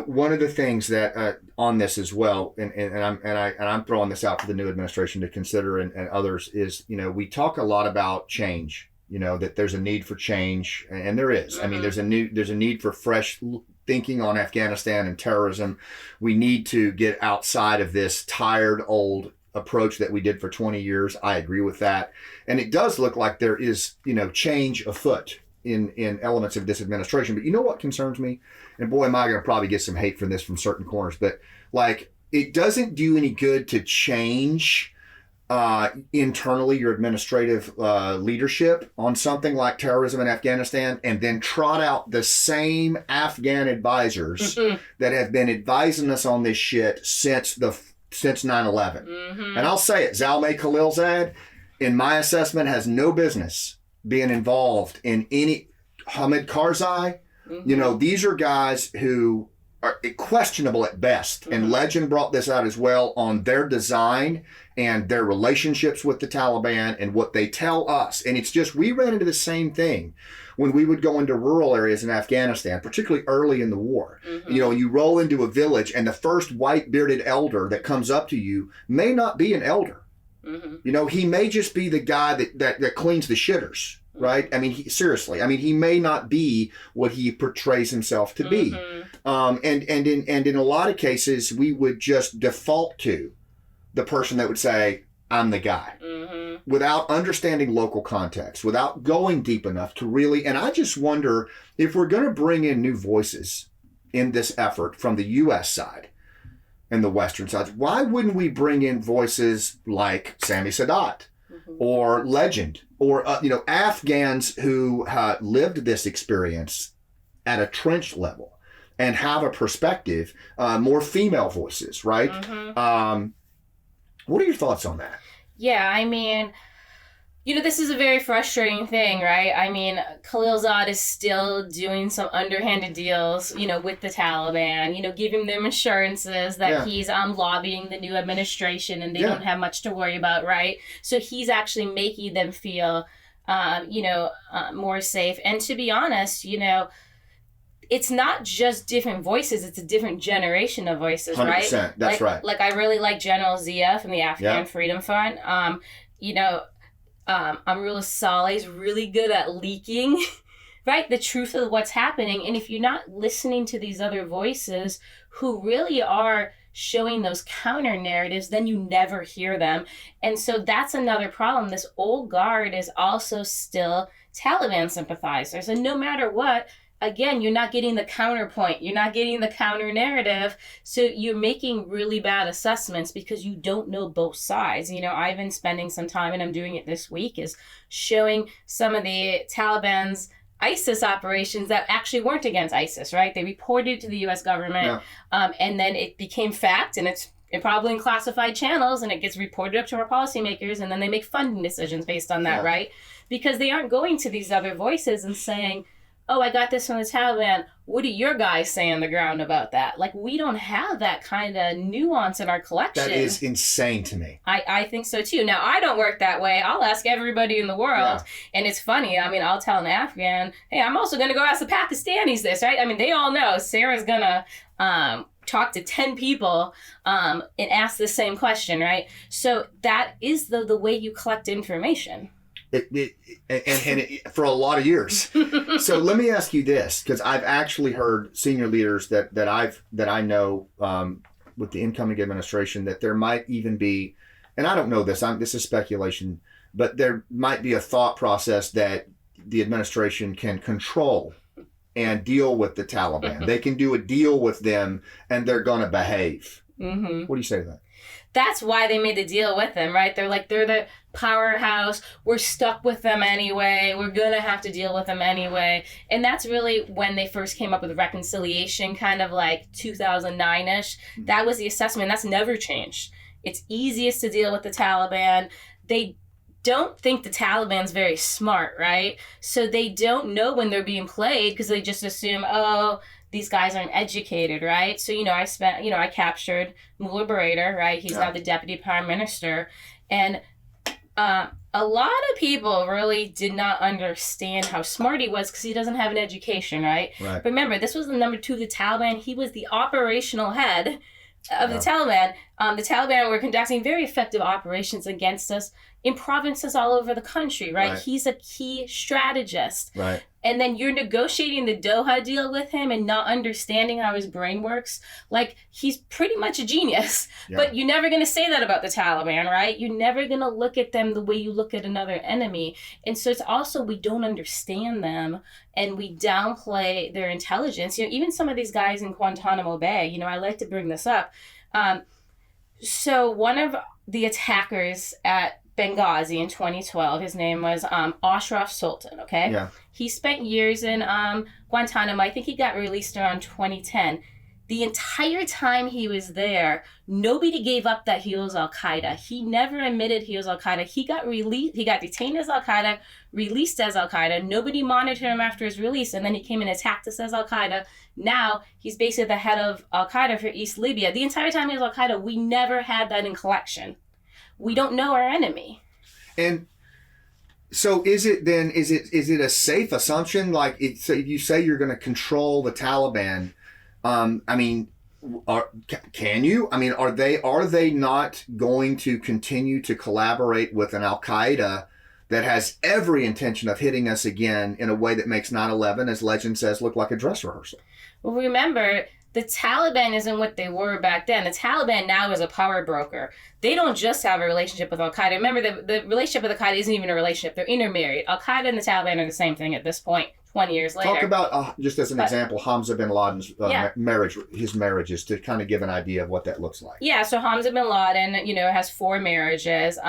one of the things that on this as well, and I'm throwing this out for the new administration to consider and others is, we talk a lot about change, that there's a need for change, and there is. I mean, there's a need for fresh thinking on Afghanistan and terrorism. We need to get outside of this tired old approach that we did for 20 years. I agree with that. And it does look like there is, change afoot in elements of this administration. But you know what concerns me? And boy, am I going to probably get some hate for this from certain corners, but it doesn't do any good to change internally your administrative leadership on something like terrorism in Afghanistan and then trot out the same Afghan advisors that have been advising us on this shit since 9/11. And I'll say it, Zalmay Khalilzad, in my assessment, has no business being involved in any Hamid Karzai. These are guys who are questionable at best. And Legend brought this out as well on their design and their relationships with the Taliban and what they tell us. And it's just, we ran into the same thing when we would go into rural areas in Afghanistan, particularly early in the war. You roll into a village and the first white bearded elder that comes up to you may not be an elder. He may just be the guy that cleans the shitters, right? I mean, he may not be what he portrays himself to be. And in a lot of cases, we would just default to the person that would say, I'm the guy. without understanding local context, without going deep enough to really, and I just wonder if we're going to bring in new voices in this effort from the U.S. side and the Western side, why wouldn't we bring in voices like Sami Sadat or Legend or, Afghans who lived this experience at a trench level and have a perspective, more female voices, right? What are your thoughts on that? Yeah, I mean, this is a very frustrating thing, right? I mean, Khalilzad is still doing some underhanded deals, with the Taliban, giving them assurances that he's lobbying the new administration and they don't have much to worry about, right? So he's actually making them feel, more safe. And to be honest, it's not just different voices, it's a different generation of voices, 100%, right? That's right. Like, I really like General Zia from the Afghan Freedom Front. Amrullah Saleh is really good at leaking, right, the truth of what's happening. And if you're not listening to these other voices who really are showing those counter narratives, then you never hear them. And so that's another problem. This old guard is also still Taliban sympathizers. And no matter what, again, you're not getting the counterpoint. You're not getting the counter narrative. So you're making really bad assessments because you don't know both sides. I've been spending some time, and I'm doing it this week, is showing some of the Taliban's ISIS operations that actually weren't against ISIS, right? They reported to the U.S. government, and then it became fact, and it's probably in classified channels, and it gets reported up to our policymakers, and then they make funding decisions based on that, right? Because they aren't going to these other voices and saying, oh, I got this from the Taliban. What do your guys say on the ground about that? Like, we don't have that kind of nuance in our collection. That is insane to me. I think so too. Now, I don't work that way. I'll ask everybody in the world. And it's funny. I mean, I'll tell an Afghan, hey, I'm also going to go ask the Pakistanis this, right? I mean, they all know Sarah's going to talk to 10 people and ask the same question, right? So that is the way you collect information. For a lot of years. So let me ask you this, because I've actually heard senior leaders that I know with the incoming administration that there might even be, and I don't know this, this is speculation, but there might be a thought process that the administration can control and deal with the Taliban. They can do a deal with them and they're going to behave. What do you say to that? That's why they made the deal with them, right? They're the powerhouse. We're stuck with them anyway. We're going to have to deal with them anyway. And that's really when they first came up with reconciliation, kind of like 2009-ish. That was the assessment. That's never changed. It's easiest to deal with the Taliban. They don't think the Taliban's very smart, right? So they don't know when they're being played because they just assume, oh, these guys aren't educated, right? So, I captured Mullah Berader, right? He's now the deputy prime minister. And a lot of people really did not understand how smart he was because he doesn't have an education, right? Remember, this was the number 2 of the Taliban. He was the operational head of the Taliban. The Taliban were conducting very effective operations against us in provinces all over the country, right? He's a key strategist. And then you're negotiating the Doha deal with him and not understanding how his brain works. Like, he's pretty much a genius. But you're never going to say that about the Taliban, right? You're never going to look at them the way you look at another enemy. And so it's also, we don't understand them and we downplay their intelligence. Even some of these guys in Guantanamo Bay, I like to bring this up. So one of the attackers at Benghazi in 2012, his name was Ashraf Sultan, okay? He spent years in Guantanamo. I think he got released around 2010. The entire time he was there, nobody gave up that he was Al-Qaeda. He never admitted he was Al-Qaeda. He got released. He got detained as Al-Qaeda, released as Al-Qaeda. Nobody monitored him after his release, and then he came and attacked us as Al-Qaeda. Now he's basically the head of Al-Qaeda for East Libya. The entire time he was Al-Qaeda, we never had that in collection. We don't know our enemy. And so is it a safe assumption? Like, so you say you're going to control the Taliban. Can you? I mean, are they not going to continue to collaborate with an Al-Qaeda that has every intention of hitting us again in a way that makes 9/11, as legend says, look like a dress rehearsal? Well, remember, the Taliban isn't what they were back then. The Taliban now is a power broker. They don't just have a relationship with Al-Qaeda. Remember, the relationship with Al-Qaeda isn't even a relationship. They're intermarried. Al-Qaeda and the Taliban are the same thing at this point, 20 years later. Talk about, just as an example, Hamza Bin Laden's marriage, his marriages, to kind of give an idea of what that looks like. Yeah, so Hamza Bin Laden, has 4 marriages.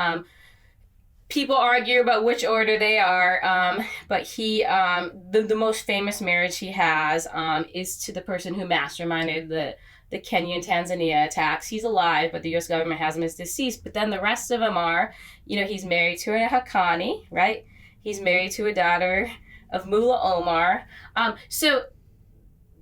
People argue about which order they are, but he, the most famous marriage he has is to the person who masterminded the Kenya and Tanzania attacks. He's alive, but the U.S. government has him as deceased. But then the rest of them are, he's married to a Haqqani, right? He's married to a daughter of Mullah Omar. So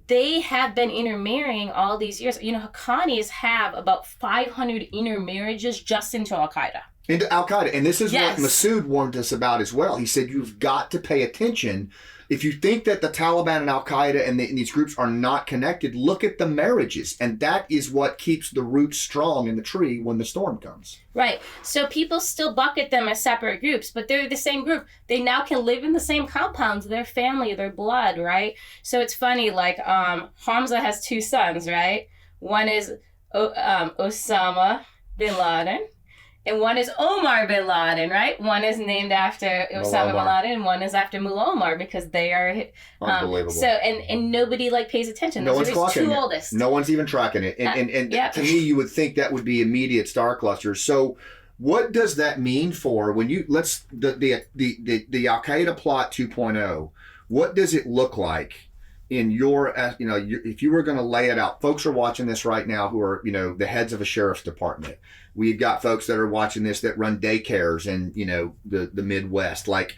they have been intermarrying all these years. Haqqanis have about 500 intermarriages just into Al-Qaeda. Into Al-Qaeda. And this is what Masood warned us about as well. He said, you've got to pay attention. If you think that the Taliban and Al-Qaeda and these groups are not connected, look at the marriages. And that is what keeps the roots strong in the tree when the storm comes. Right. So people still bucket them as separate groups, but they're the same group. They now can live in the same compounds, their family, their blood, right? So it's funny, like Hamza has 2 sons, right? One is Osama Bin Laden. And one is Omar Bin Laden, right? One is named after Osama Bin Laden, and one is after Mullah Omar, because they are unbelievable. So and nobody pays attention. No one's clocking it. Oldest. No one's even tracking it. And to me, you would think that would be immediate star clusters. So what does that mean for when you the Al-Qaeda plot 2.0? What does it look like in your, if you were going to lay it out? Folks are watching this right now who are, the heads of a sheriff's department. We've got folks that are watching this that run daycares in, the Midwest. Like,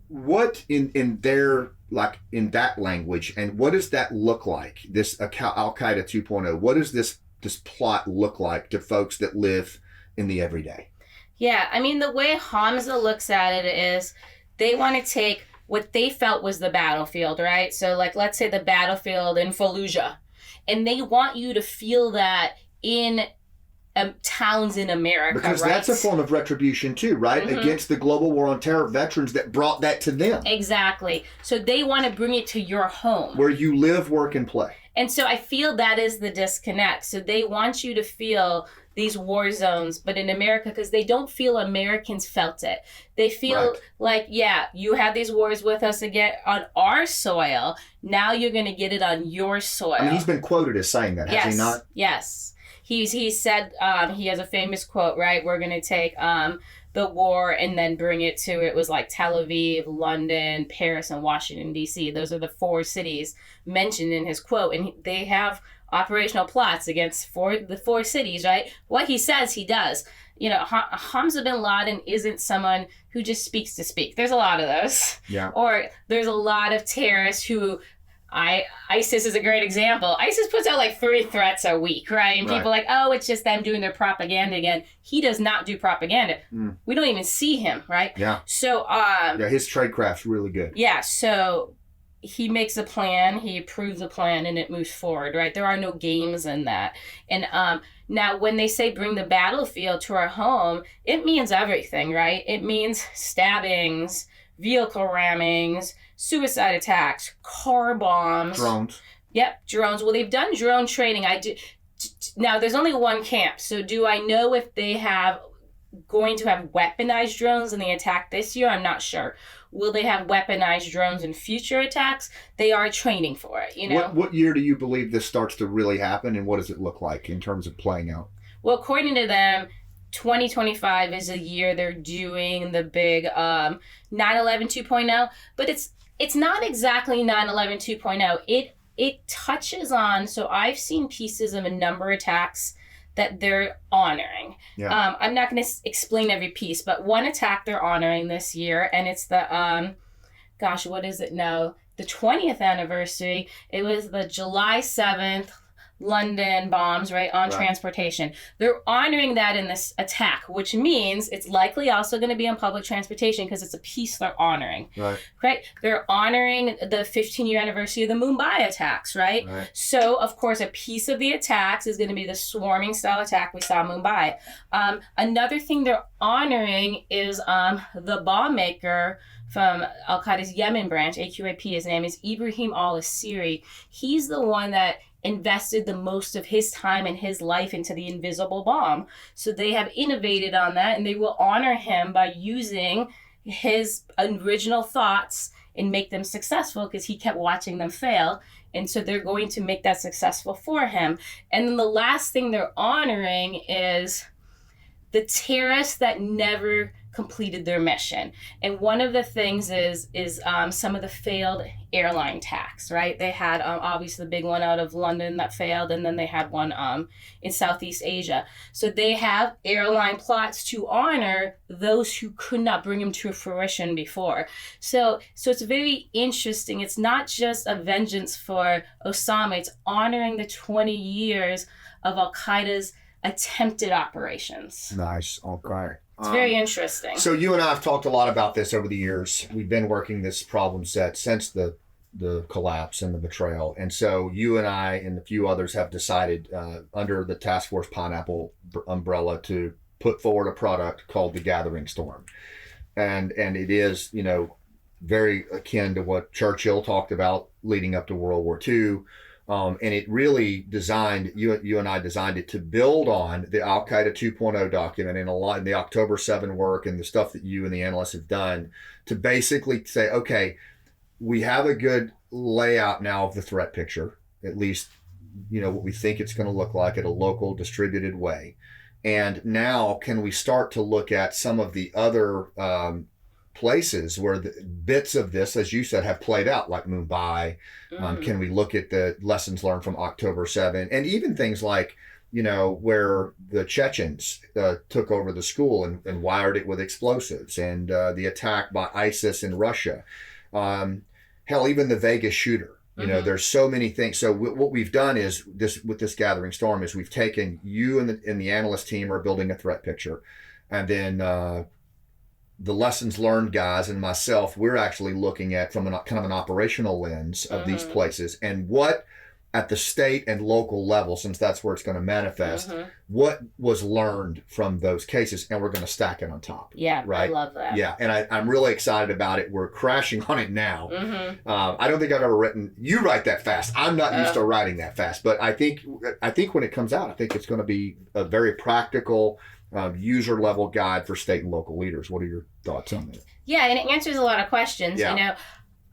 what in their, like, in that language, and what does that look like? This Al-Qaeda 2.0. What does this plot look like to folks that live in the everyday? Yeah, the way Hamza looks at it is they want to take what they felt was the battlefield, right? So, like, let's say the battlefield in Fallujah, and they want you to feel that in towns in America, because right? That's a form of retribution too, right? Mm-hmm. Against the global war on terror veterans that brought that to them. Exactly. So they want to bring it to your home, where you live, work, and play. And so I feel that is the disconnect. So they want you to feel these war zones, but in America, because they don't feel Americans felt it. They feel like, yeah, you had these wars with us again on our soil. Now you're going to get it on your soil. He's been quoted as saying that, has he not? Yes. He said, he has a famous quote, right? We're going to take the war and then bring it to, it was like Tel Aviv, London, Paris, and Washington, D.C. Those are the 4 cities mentioned in his quote. And they have operational plots against the 4 cities, right? What he says, he does. Hamza Bin Laden isn't someone who just speaks to speak. There's a lot of those. Yeah. Or there's a lot of terrorists who... ISIS is a great example. ISIS puts out like 3 threats a week, right? And people are like, oh, it's just them doing their propaganda again. He does not do propaganda. We don't even see him, right? Yeah. So, his tradecraft's really good. Yeah. So he makes a plan, he approves a plan, and it moves forward, right? There are no games in that. And now when they say bring the battlefield to our home, it means everything, right? It means stabbings, vehicle rammings, suicide attacks, car bombs. Drones. Yep, drones. Well, they've done drone training. Now, there's only one camp. So do I know if they have going to have weaponized drones in the attack this year? I'm not sure. Will they have weaponized drones in future attacks? They are training for it, What year do you believe this starts to really happen, and what does it look like in terms of playing out? Well, according to them, 2025 is a year they're doing the big 9/11 2.0, but it's not exactly 9/11 2.0. It touches on, so I've seen pieces of a number of attacks that they're honoring. Yeah. I'm not going to explain every piece, but one attack they're honoring this year, and it's the, what is it now? The 20th anniversary. It was the July 7th London bombs, right, on transportation. They're honoring that in this attack, which means it's likely also going to be on public transportation because it's a piece they're honoring. Right? They're honoring the 15-year anniversary of the Mumbai attacks, right? So, of course, a piece of the attacks is going to be the swarming style attack we saw in Mumbai. Another thing they're honoring is the bomb maker from Al-Qaeda's Yemen branch, AQAP, his name is Ibrahim al-Asiri. He's the one that invested the most of his time and his life into the invisible bomb. So they have innovated on that, and they will honor him by using his original thoughts and make them successful because he kept watching them fail. And so they're going to make that successful for him. And then the last thing they're honoring is the terrorists that never completed their mission. And one of the things is some of the failed airline attacks, right? They had obviously the big one out of London that failed, and then they had one in Southeast Asia. So they have airline plots to honor those who could not bring them to fruition before. So it's very interesting. It's not just a vengeance for Osama, it's honoring the 20 years of Al-Qaeda's attempted operations. Nice. Okay. It's very interesting. So you and I have talked a lot about this over the years. We've been working this problem set since the collapse and the betrayal. And so you and I and a few others have decided under the Task Force Pineapple umbrella to put forward a product called the Gathering Storm. And it is, very akin to what Churchill talked about leading up to World War II. And it really designed, you and I designed it to build on the Al-Qaeda 2.0 document and a lot in the October 7 work and the stuff that you and the analysts have done to basically say, okay, we have a good layout now of the threat picture, at least, what we think it's going to look like in a local distributed way. And now can we start to look at some of the other places where the bits of this, as you said, have played out, like Mumbai. Can we look at the lessons learned from October 7 and even things like, where the Chechens took over the school and wired it with explosives, and the attack by ISIS in Russia. Hell, even the Vegas shooter. There's so many things. So what we've done is with this Gathering Storm is we've taken you and the analyst team are building a threat picture, and then the lessons learned guys and myself, we're actually looking at from kind of an operational lens of these places and what at the state and local level, since that's where it's going to manifest, what was learned from those cases, and we're going to stack it on top. Yeah, right? I love that. Yeah, and I'm really excited about it. We're crashing on it now. I don't think I've ever you write that fast. I'm not used to writing that fast, but I think when it comes out, I think it's going to be a very practical, user level guide for state and local leaders. What are your thoughts on that? Yeah, and it answers a lot of questions.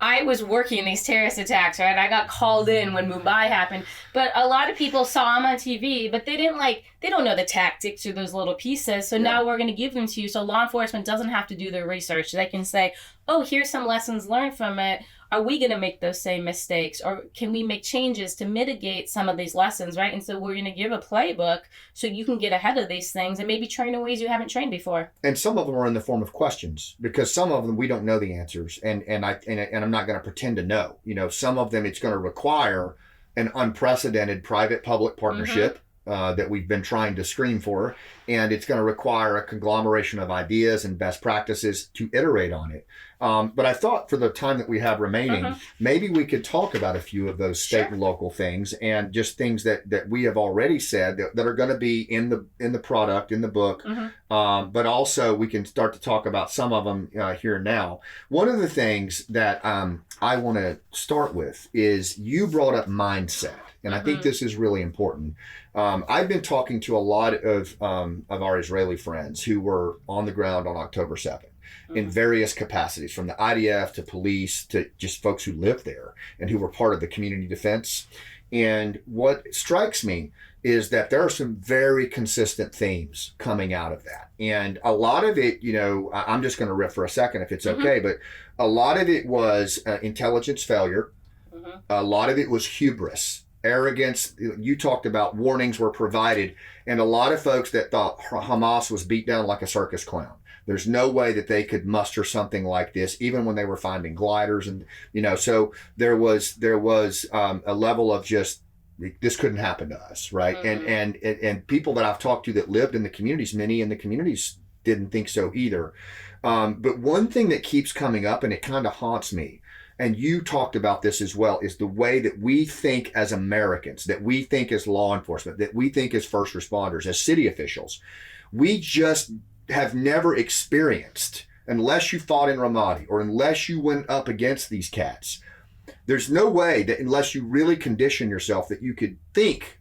I was working these terrorist attacks, right? I got called in when Mumbai happened, but a lot of people saw them on TV, but they don't know the tactics or those little pieces. So now we're going to give them to you. So law enforcement doesn't have to do their research. They can say, oh, here's some lessons learned from it. Are we going to make those same mistakes, or can we make changes to mitigate some of these lessons, right? And so we're going to give a playbook so you can get ahead of these things and maybe train in ways you haven't trained before. And some of them are in the form of questions, because some of them we don't know the answers, and I'm not going to pretend to know. Some of them it's going to require an unprecedented private-public partnership that we've been trying to screen for, and it's going to require a conglomeration of ideas and best practices to iterate on it. But I thought for the time that we have remaining, maybe we could talk about a few of those state and local things, and just things that we have already said that are going to be in the product, in the book. But also we can start to talk about some of them here now. One of the things that I want to start with is you brought up mindset. And I think this is really important. I've been talking to a lot of our Israeli friends who were on the ground on October 7th in various capacities, from the IDF to police to just folks who lived there and who were part of the community defense. And what strikes me is that there are some very consistent themes coming out of that. And a lot of it, I'm just going to riff for a second if it's okay, but a lot of it was intelligence failure. A lot of it was hubris. Arrogance. You talked about warnings were provided, and a lot of folks that thought Hamas was beat down like a circus clown. There's no way that they could muster something like this, even when they were finding gliders, and so there was a level of just, this couldn't happen to us, right? And people that I've talked to that lived in the communities, many in the communities didn't think so either. But one thing that keeps coming up, and it kind of haunts me, and you talked about this as well, is the way that we think as Americans, that we think as law enforcement, that we think as first responders, as city officials. We just have never experienced unless you fought in Ramadi or unless you went up against these cats, there's no way that unless you really condition yourself that you could think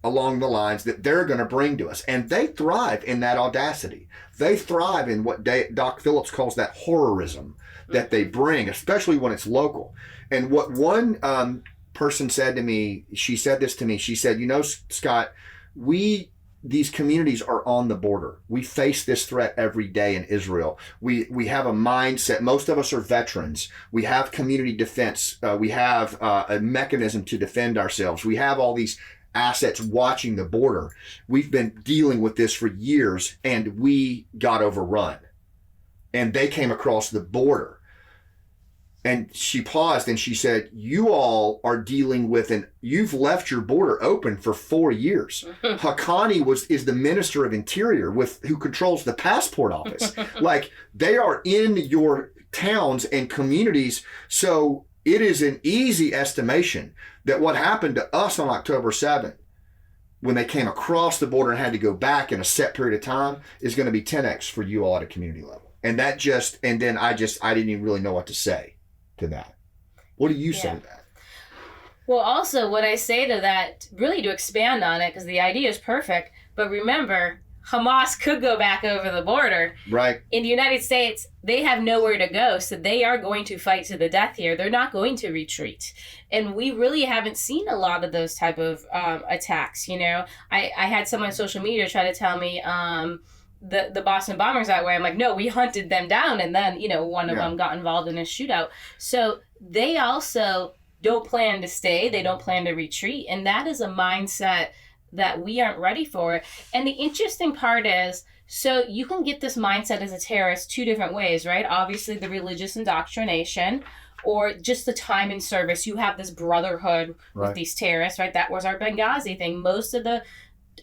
along the lines that they're going to bring to us. And they thrive in that audacity. They thrive in what Doc Phillips calls that horrorism that they bring, especially when it's local. And what one person said to me, she said this to me, she said, Scott, these communities are on the border. We face this threat every day in Israel. We have a mindset. Most of us are veterans. We have community defense. We have a mechanism to defend ourselves. We have all these assets watching the border. We've been dealing with this for years, and we got overrun. And they came across the border. And she paused and she said, you all are dealing with, and you've left your border open for 4 years. Haqqani is the Minister of Interior who controls the passport office. Like, they are in your towns and communities. So it is an easy estimation that what happened to us on October 7th, when they came across the border and had to go back in a set period of time, is going to be 10x for you all at a community level. And I didn't even really know what to say to that. What do you say to that? Well, also what I say to that, really to expand on it, because the idea is perfect, but remember, Hamas could go back over the border. Right. In the United States, they have nowhere to go, so they are going to fight to the death here. They're not going to retreat. And we really haven't seen a lot of those type of attacks, I had someone on social media try to tell me the Boston bombers that way. I'm like, no, we hunted them down, and then one of them got involved in a shootout. So they also don't plan to stay. They don't plan to retreat, and that is a mindset that we aren't ready for. And the interesting part is, so you can get this mindset as a terrorist two different ways, right? Obviously, the religious indoctrination, or just the time in service. You have this brotherhood with these terrorists, right? That was our Benghazi thing. Most of the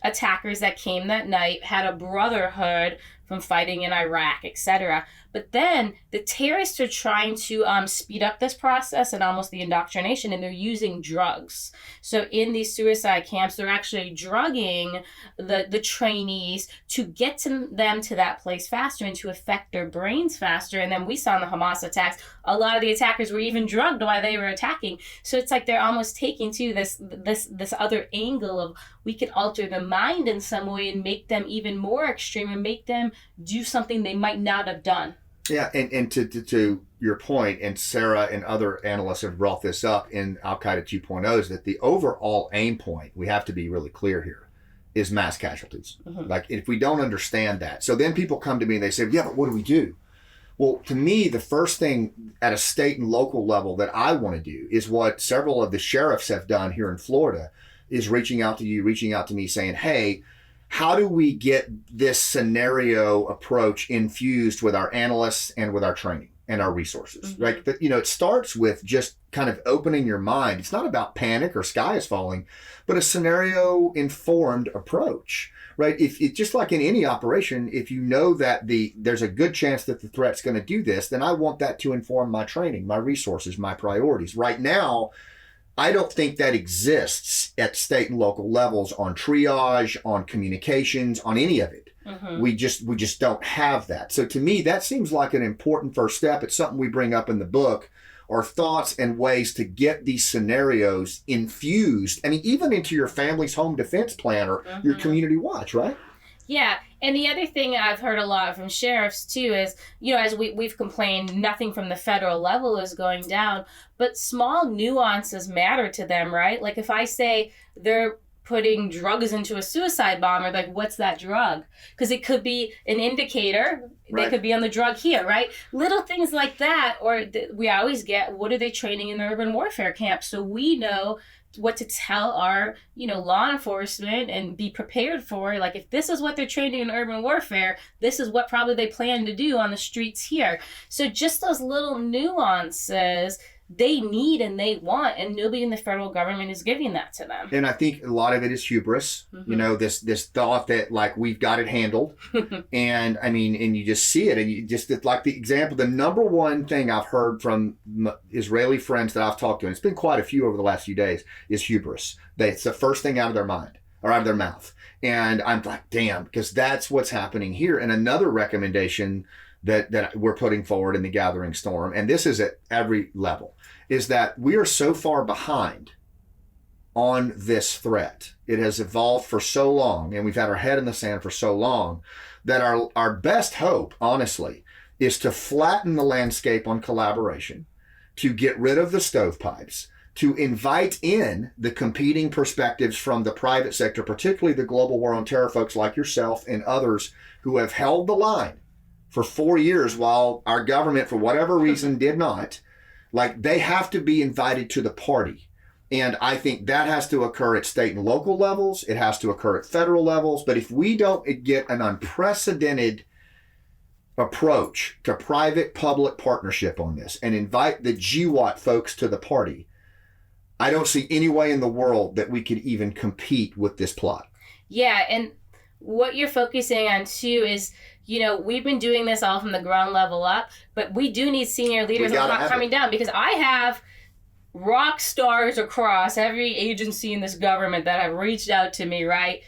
attackers that came that night had a brotherhood from fighting in Iraq, etc. But then the terrorists are trying to speed up this process and almost the indoctrination, and they're using drugs. So in these suicide camps, they're actually drugging the trainees to get them to that place faster and to affect their brains faster. And then we saw in the Hamas attacks, a lot of the attackers were even drugged while they were attacking. So it's like they're almost taking to this other angle of, we can alter the mind in some way and make them even more extreme and make them do something they might not have done. Yeah, and to your point, and Sarah and other analysts have brought this up in Al-Qaeda 2.0, is that the overall aim point, we have to be really clear here, is mass casualties. Mm-hmm. Like, if we don't understand that. So then people come to me and they say, yeah, but what do we do? Well, to me, the first thing at a state and local level that I want to do is what several of the sheriffs have done here in Florida, is reaching out to you, reaching out to me saying, hey, how do we get this scenario approach infused with our analysts and with our training and our resources, mm-hmm. right? But, it starts with just kind of opening your mind. It's not about panic or sky is falling, but a scenario informed approach, right? If it, just like in any operation, if you know that there's a good chance that the threat's going to do this, then I want that to inform my training, my resources, my priorities. Right now, I don't think that exists at state and local levels on triage, on communications, on any of it. Mm-hmm. We just don't have that. So to me, that seems like an important first step. It's something we bring up in the book, are thoughts and ways to get these scenarios infused. I mean, even into your family's home defense plan or mm-hmm. your community watch, right? Yeah. And the other thing I've heard a lot from sheriffs too is, as we've complained, nothing from the federal level is going down, but small nuances matter to them, right? Like if I say they're putting drugs into a suicide bomber, like what's that drug? Because it could be an indicator. Right. They could be on the drug here, right? Little things like that. Or we always get, what are they training in the urban warfare camp? So we know what to tell our, law enforcement and be prepared for. Like, if this is what they're training in urban warfare, this is what probably they plan to do on the streets here. So just those little nuances they need and they want, and nobody in the federal government is giving that to them. And I think a lot of it is hubris, mm-hmm. This thought that like we've got it handled. And I mean, and you just see it, and you just, like the example, the number one thing I've heard from Israeli friends that I've talked to, and it's been quite a few over the last few days, is hubris. It's the first thing out of their mind or out of their mouth. And I'm like, damn, because that's what's happening here. And another recommendation that we're putting forward in the Gathering Storm, and this is at every level, is that we are so far behind on this threat. It has evolved for so long, and we've had our head in the sand for so long, that our best hope, honestly, is to flatten the landscape on collaboration, to get rid of the stovepipes, to invite in the competing perspectives from the private sector, particularly the global war on terror folks like yourself and others who have held the line for 4 years while our government, for whatever reason, did not. Like, they have to be invited to the party. And I think that has to occur at state and local levels. It has to occur at federal levels. But if we don't get an unprecedented approach to private-public partnership on this and invite the GWAT folks to the party, I don't see any way in the world that we could even compete with this plot. Yeah, and what you're focusing on too is, we've been doing this all from the ground level up, but we do need senior leaders coming down, because I have rock stars across every agency in this government that have reached out to me, right?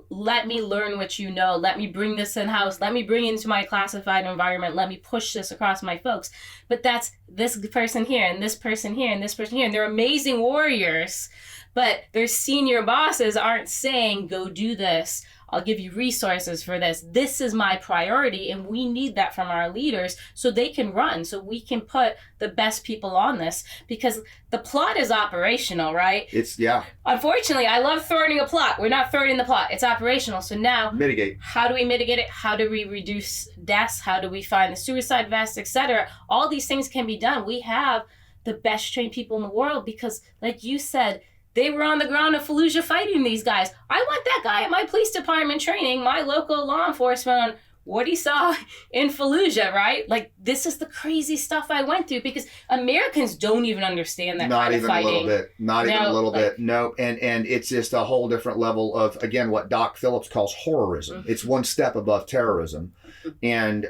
Let me learn what you know. Let me bring this in-house. Let me bring it into my classified environment. Let me push this across my folks. But that's this person here and this person here and this person here. And they're amazing warriors, but their senior bosses aren't saying, go do this. I'll give you resources for this. This is my priority, and we need that from our leaders so they can run, so we can put the best people on this, because the plot is operational, right? Yeah. Unfortunately, I love thwarting a plot. We're not thwarting the plot. It's operational. So now, mitigate. How do we mitigate it? How do we reduce deaths? How do we find the suicide vests, etc.? All these things can be done. We have the best trained people in the world because, like you said, they were on the ground in Fallujah fighting these guys. I want that guy at my police department training my local law enforcement on what he saw in Fallujah, right? Like, this is the crazy stuff I went through, because Americans don't even understand that kind of fighting. Not even a little bit. No, and it's just a whole different level of, again, what Doc Phillips calls horrorism. Mm-hmm. It's one step above terrorism. And,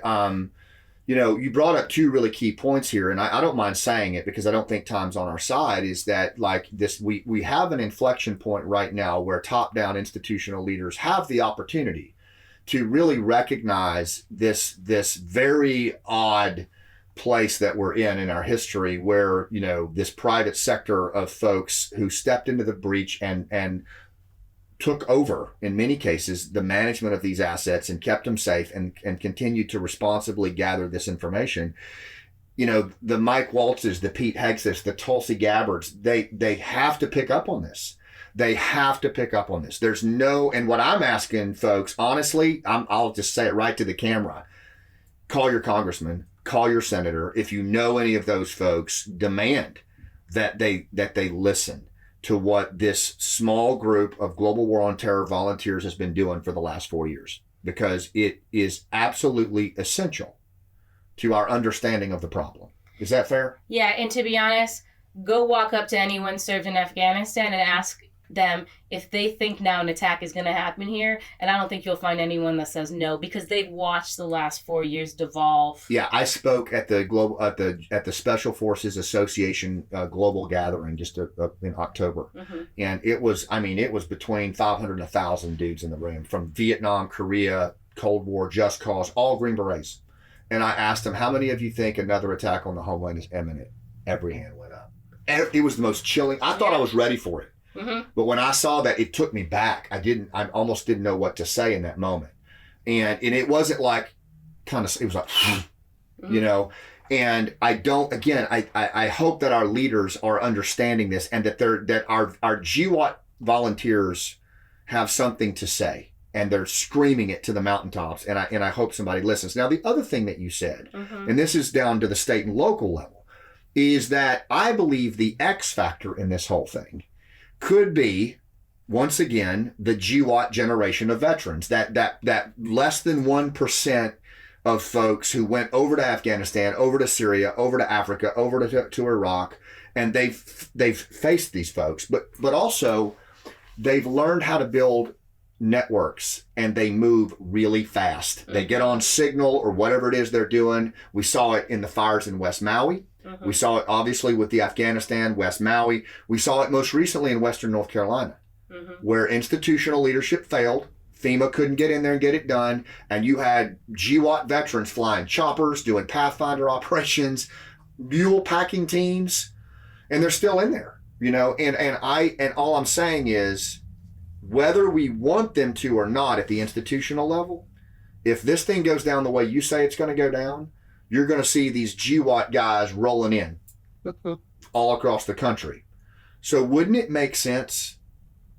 you brought up two really key points here, and I don't mind saying it because I don't think time's on our side, is that like this, we have an inflection point right now where top-down institutional leaders have the opportunity to really recognize this very odd place that we're in our history where, this private sector of folks who stepped into the breach and took over, in many cases, the management of these assets and kept them safe and continued to responsibly gather this information. The Mike Waltzes, the Pete Hegseths, the Tulsi Gabbards, they have to pick up on this. They have to pick up on this. There's no, and what I'm asking folks, honestly, I'll just say it right to the camera. Call your congressman, call your senator. If you know any of those folks, demand that they listen to what this small group of global war on terror volunteers has been doing for the last 4 years, because it is absolutely essential to our understanding of the problem. Is that fair? Yeah, and to be honest, go walk up to anyone served in Afghanistan and ask them if they think now an attack is going to happen here, and I don't think you'll find anyone that says no, because they've watched the last 4 years devolve. Yeah, I spoke at the global at the Special Forces Association global gathering just in October, mm-hmm. and it was between 500 and 1,000 dudes in the room from Vietnam, Korea, Cold War, Just Cause, all Green Berets, and I asked them, how many of you think another attack on the homeland is imminent? Every hand went up. It was the most chilling. I thought I was ready for it. Mm-hmm. But when I saw that, it took me back. I almost didn't know what to say in that moment. And it wasn't like it was like, mm-hmm. And I hope that our leaders are understanding this, and that our GWAT volunteers have something to say, and they're screaming it to the mountaintops. And I hope somebody listens. Now, the other thing that you said, mm-hmm. and this is down to the state and local level, is that I believe the X factor in this whole thing could be, once again, the GWAT generation of veterans, that less than 1% of folks who went over to Afghanistan, over to Syria, over to Africa, over to Iraq, and they've faced these folks, but also they've learned how to build networks, and they move really fast. Mm-hmm. They get on signal or whatever it is they're doing. We saw it in the fires in West Maui. Mm-hmm. We saw it obviously with the Afghanistan, West Maui. We saw it most recently in Western North Carolina, mm-hmm. where institutional leadership failed. FEMA couldn't get in there and get it done. And you had GWAT veterans flying choppers, doing Pathfinder operations, mule packing teams, and they're still in there, you know, and all I'm saying is, whether we want them to or not at the institutional level, if this thing goes down the way you say it's going to go down, you're going to see these GWAT guys rolling in all across the country. So wouldn't it make sense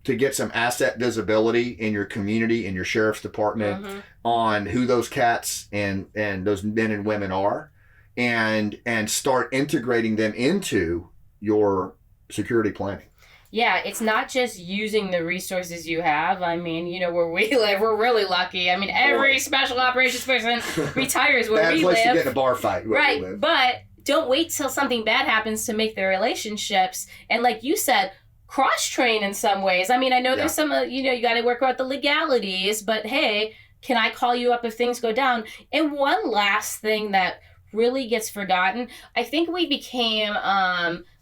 to get some asset visibility in your community, in your sheriff's department, on who those cats and those men and women are, and start integrating them into your security planning? Yeah, it's not just using the resources you have. I mean, you know, where we live, we're really lucky. I mean, every special operations person retires where we live. Bad place to get in a bar fight. Right, but don't wait till something bad happens to make the relationships. And like you said, cross-train in some ways. I mean, I know there's some, you know, you got to work out the legalities, but hey, can I call you up if things go down? And one last thing that really gets forgotten, I think we became...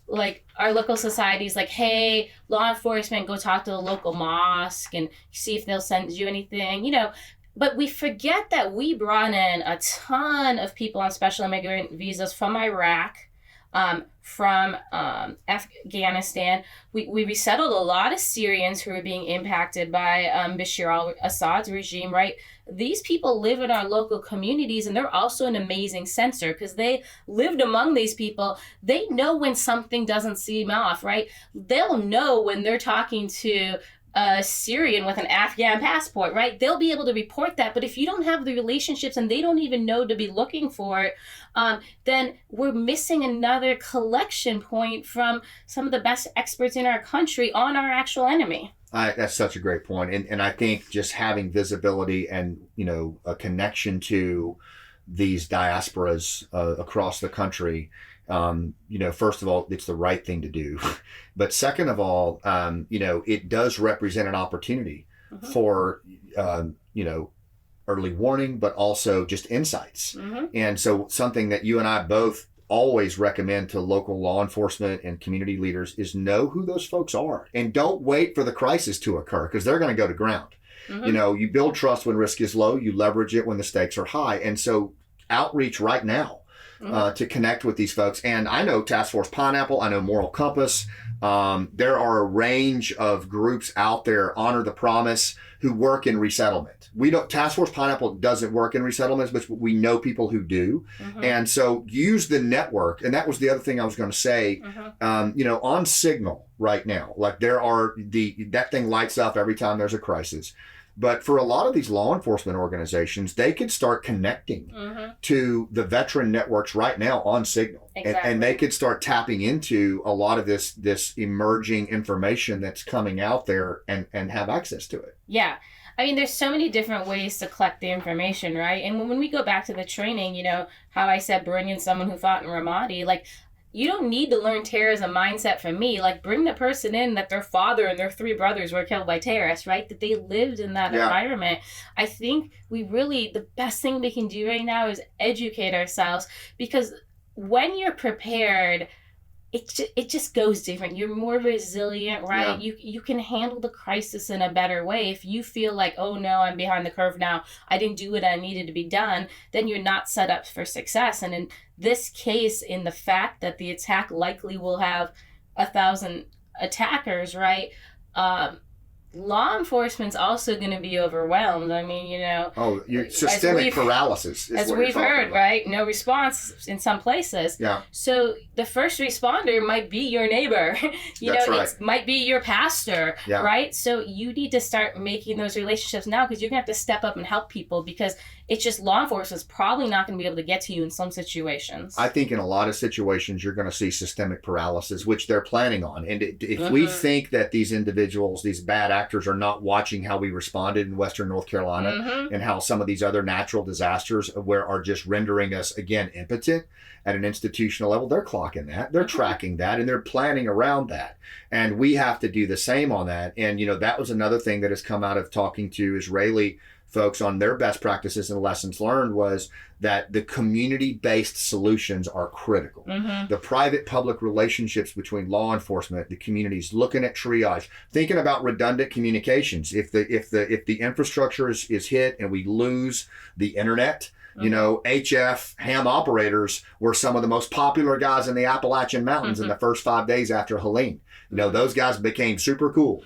like our local societies, like, hey, law enforcement, go talk to the local mosque and see if they'll send you anything, you know. But we forget that we brought in a ton of people on special immigrant visas from Iraq, from Afghanistan. We resettled a lot of Syrians who were being impacted by Bashar al-Assad's regime, right? These people live in our local communities, and they're also an amazing sensor because they lived among these people. They know when something doesn't seem off, right? They'll know when they're talking to a Syrian with an Afghan passport, right? They'll be able to report that. But if you don't have the relationships and they don't even know to be looking for it, then we're missing another collection point from some of the best experts in our country on our actual enemy. That's such a great point. And I think just having visibility and, you know, a connection to these diasporas across the country, you know, first of all, it's the right thing to do. But second of all, you know, it does represent an opportunity for, you know, early warning, but also just insights. And so something that you and I both always recommend to local law enforcement and community leaders is know who those folks are, and don't wait for the crisis to occur, because they're going to go to ground. You know, you build trust when risk is low, you leverage it when the stakes are high. And so outreach right now to connect with these folks. And I know Task Force Pineapple, I know Moral Compass. There are a range of groups out there, Honor the Promise, who work in resettlement. Task Force Pineapple doesn't work in resettlements, but we know people who do. And so use the network. And that was the other thing I was going to say, you know, on Signal right now, like that thing lights up every time there's a crisis. But for a lot of these law enforcement organizations, they could start connecting to the veteran networks right now on Signal. Exactly. And they could start tapping into a lot of this emerging information that's coming out there and have access to it. Yeah. I mean, there's so many different ways to collect the information, right? And when we go back to the training, you know, how I said bring in someone who fought in Ramadi, like, you don't need to learn terrorism mindset from me. Like, bring the person in that their father and their 3 brothers were killed by terrorists, right? That they lived in that environment. I think the best thing we can do right now is educate ourselves, because when you're prepared, it just goes different. You're more resilient, right? You can handle the crisis in a better way. If you feel like, oh no, I'm behind the curve now, I didn't do what I needed to be done, then you're not set up for success. And in this case, in the fact that the attack likely will have 1,000 attackers, right? Law enforcement's also going to be overwhelmed. I mean, you know... Oh, systemic paralysis is as what we've heard, about. right? No response in some places. Yeah. So the first responder might be your neighbor. That's right. It might be your pastor, right? So you need to start making those relationships now, because you're going to have to step up and help people, because it's just law enforcement's probably not going to be able to get to you in some situations. I think in a lot of situations, you're going to see systemic paralysis, which they're planning on. And if we think that these individuals, these bad actors, are not watching how we responded in Western North Carolina and how some of these other natural disasters are just rendering us, again, impotent at an institutional level, they're clocking that, they're tracking that, and they're planning around that. And we have to do the same on that. And, you know, that was another thing that has come out of talking to Israeli folks on their best practices and lessons learned was that the community-based solutions are critical. Mm-hmm. The private-public relationships between law enforcement, the communities, looking at triage, thinking about redundant communications. If the infrastructure is hit and we lose the internet, you know, HF ham operators were some of the most popular guys in the Appalachian Mountains in the first 5 days after Helene. You know, those guys became super cool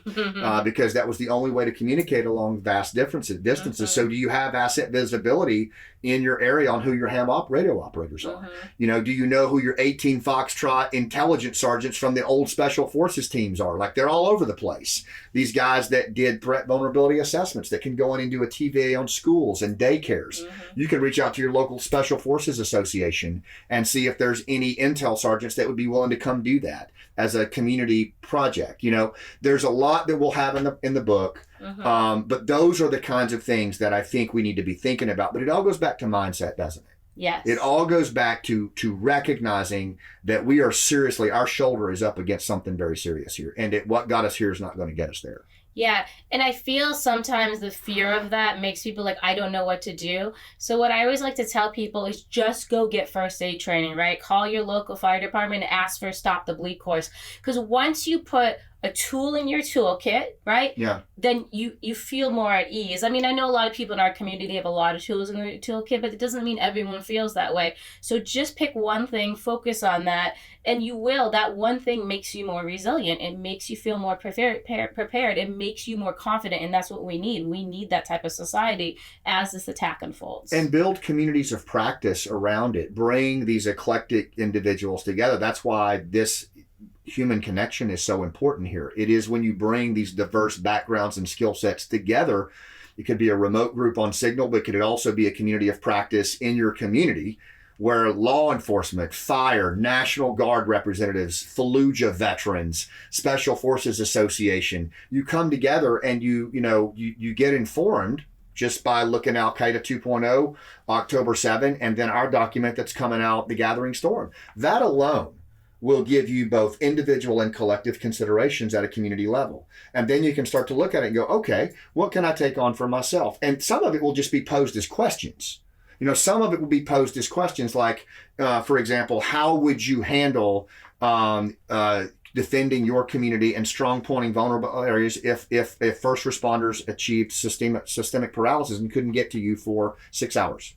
because that was the only way to communicate along vast distances. So do you have asset visibility in your area on who your ham radio operators are? You know, do you know who your 18 Foxtrot intelligence sergeants from the old special forces teams are? Like, they're all over the place. These guys that did threat vulnerability assessments that can go in and do a TVA on schools and daycares. You can reach out to your local special forces association and see if there's any intel sergeants that would be willing to come do that as a community project. You know, there's a lot that we'll have in the book, but those are the kinds of things that I think we need to be thinking about. But it all goes back to mindset, doesn't it? Yes. It all goes back to recognizing that we are seriously, our shoulder is up against something very serious here, and what got us here is not going to get us there. Yeah, and I feel sometimes the fear of that makes people like, I don't know what to do. So what I always like to tell people is just go get first aid training, right? Call your local fire department and ask for a Stop the Bleed course. Because once you put a tool in your toolkit, right? Yeah. Then you feel more at ease. I mean, I know a lot of people in our community have a lot of tools in their toolkit, but it doesn't mean everyone feels that way. So just pick one thing, focus on that, and you will. That one thing makes you more resilient. It makes you feel more prepared. It makes you more confident, and that's what we need. We need that type of society as this attack unfolds. And build communities of practice around it. Bring these eclectic individuals together. That's why this human connection is so important here. It is when you bring these diverse backgrounds and skill sets together. It could be a remote group on Signal, but it could also be a community of practice in your community where law enforcement, fire, National Guard representatives, Fallujah veterans, Special Forces Association, you come together and you get informed just by looking at Al-Qaeda 2.0, October 7, and then our document that's coming out, The Gathering Storm. That alone will give you both individual and collective considerations at a community level. And then you can start to look at it and go, okay, what can I take on for myself? And some of it will just be posed as questions. You know, some of it will be posed as questions like, for example, how would you handle defending your community and strong pointing vulnerable areas if first responders achieved systemic paralysis and couldn't get to you for 6 hours?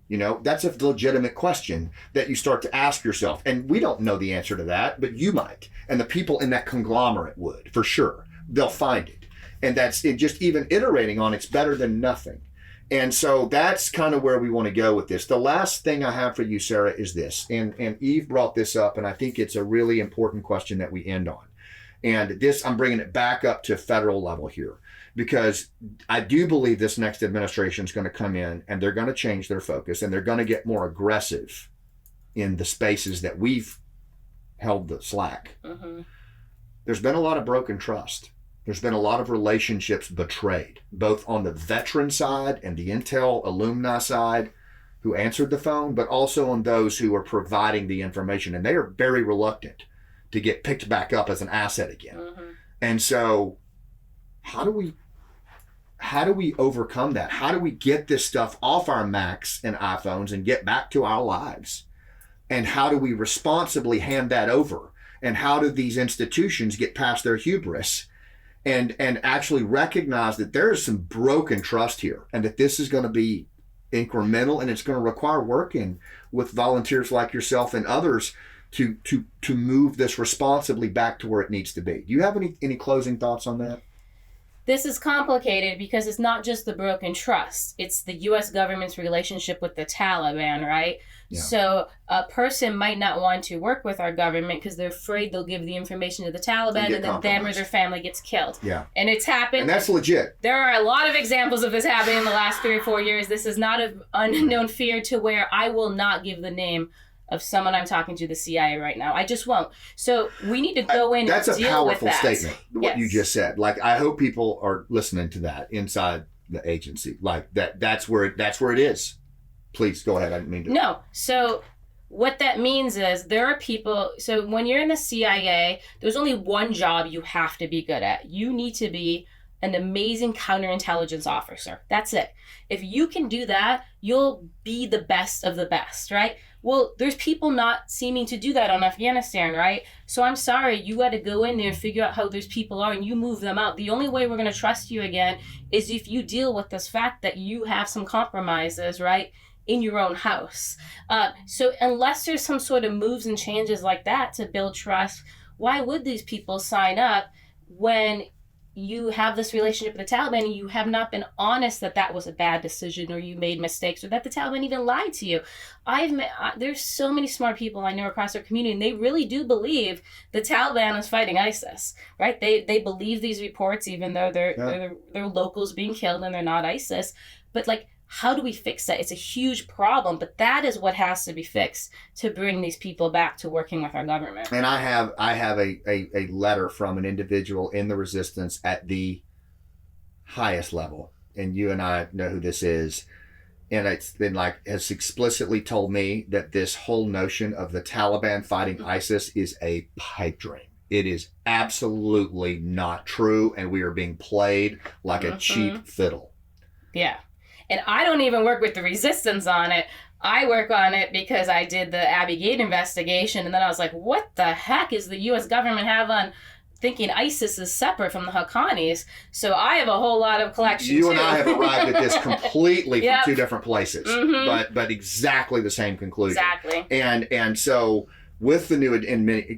You know, that's a legitimate question that you start to ask yourself. And we don't know the answer to that, but you might. And the people in that conglomerate would, for sure. They'll find it. And that's it, just even iterating on it's better than nothing. And so that's kind of where we want to go with this. The last thing I have for you, Sarah, is this. And Eve brought this up, and I think it's a really important question that we end on. And this, I'm bringing it back up to federal level here, because I do believe this next administration is going to come in and they're going to change their focus and they're going to get more aggressive in the spaces that we've held the slack. There's been a lot of broken trust. There's been a lot of relationships betrayed, both on the veteran side and the intel alumni side who answered the phone, but also on those who are providing the information. And they are very reluctant to get picked back up as an asset again. And so how do we overcome that? How do we get this stuff off our Macs and iPhones and get back to our lives? And how do we responsibly hand that over? And how do these institutions get past their hubris and actually recognize that there is some broken trust here and that this is going to be incremental and it's going to require working with volunteers like yourself and others to move this responsibly back to where it needs to be. Do you have any closing thoughts on that? This is complicated because it's not just the broken trust. It's the U.S. government's relationship with the Taliban, right? Yeah. So a person might not want to work with our government because they're afraid they'll give the information to the Taliban and then them or their family gets killed. Yeah. And it's happened. And that's legit. There are a lot of examples of this happening in the last 3 or 4 years. This is not an unknown fear to where I will not give the name of someone I'm talking to the CIA right now. I just won't. So we need to go in and deal with that. That's a powerful statement, what you just said. Like, I hope people are listening to that inside the agency. Like, that's where it is. Please, go ahead. I didn't mean to. No. So what that means is there are people, so when you're in the CIA, there's only one job you have to be good at. You need to be an amazing counterintelligence officer. That's it. If you can do that, you'll be the best of the best, right? Well, there's people not seeming to do that on Afghanistan, right? So I'm sorry, you got to go in there and figure out how those people are and you move them out. The only way we're going to trust you again is if you deal with this fact that you have some compromises, right, in your own house. So unless there's some sort of moves and changes like that to build trust, why would these people sign up when you have this relationship with the Taliban and you have not been honest that that was a bad decision or you made mistakes or that the Taliban even lied to you? There's so many smart people I know across our community, and they really do believe the Taliban is fighting ISIS, right? They believe these reports, even though they're locals being killed and they're not ISIS. But like, how do we fix that? It's a huge problem, but that is what has to be fixed to bring these people back to working with our government. And I have a letter from an individual in the resistance at the highest level, and you and I know who this is. And it's been has explicitly told me that this whole notion of the Taliban fighting ISIS is a pipe dream. It is absolutely not true, and we are being played like a cheap fiddle. Yeah. And I don't even work with the resistance on it. I work on it because I did the Abbey Gate investigation, and then I was like, what the heck is the U.S. government have on thinking ISIS is separate from the Haqqanis? So I have a whole lot of collection You too. and I have arrived at this completely Yep. from two different places, but exactly the same conclusion. Exactly. And so with the new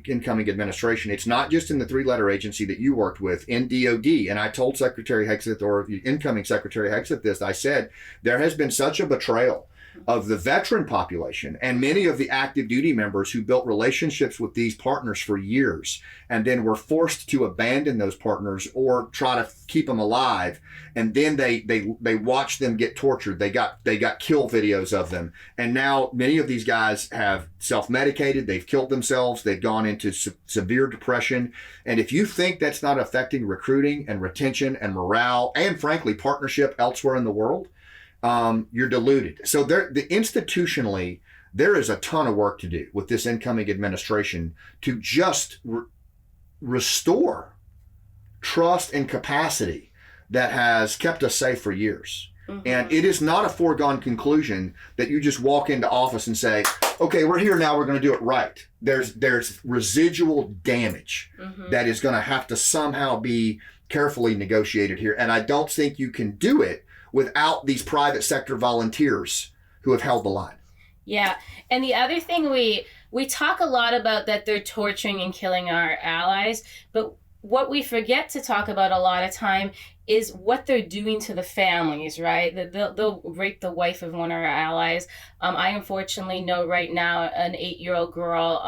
incoming administration, it's not just in the three-letter agency that you worked with, in DOD. And I told Secretary Hegseth, or incoming Secretary Hegseth, this. I said, there has been such a betrayal of the veteran population and many of the active duty members who built relationships with these partners for years and then were forced to abandon those partners or try to keep them alive. And then they watched them get tortured. They got kill videos of them. And now many of these guys have self-medicated. They've killed themselves. They've gone into severe depression. And if you think that's not affecting recruiting and retention and morale and frankly partnership elsewhere in the world, you're deluded. So institutionally, there is a ton of work to do with this incoming administration to just restore trust and capacity that has kept us safe for years. And it is not a foregone conclusion that you just walk into office and say, okay, we're here now, we're going to do it right. There's residual damage that is going to have to somehow be carefully negotiated here. And I don't think you can do it without these private sector volunteers who have held the line. Yeah. And the other thing we talk a lot about that they're torturing and killing our allies, but what we forget to talk about a lot of time is what they're doing to the families, right? They'll rape the wife of one of our allies. I unfortunately know right now an 8-year-old girl,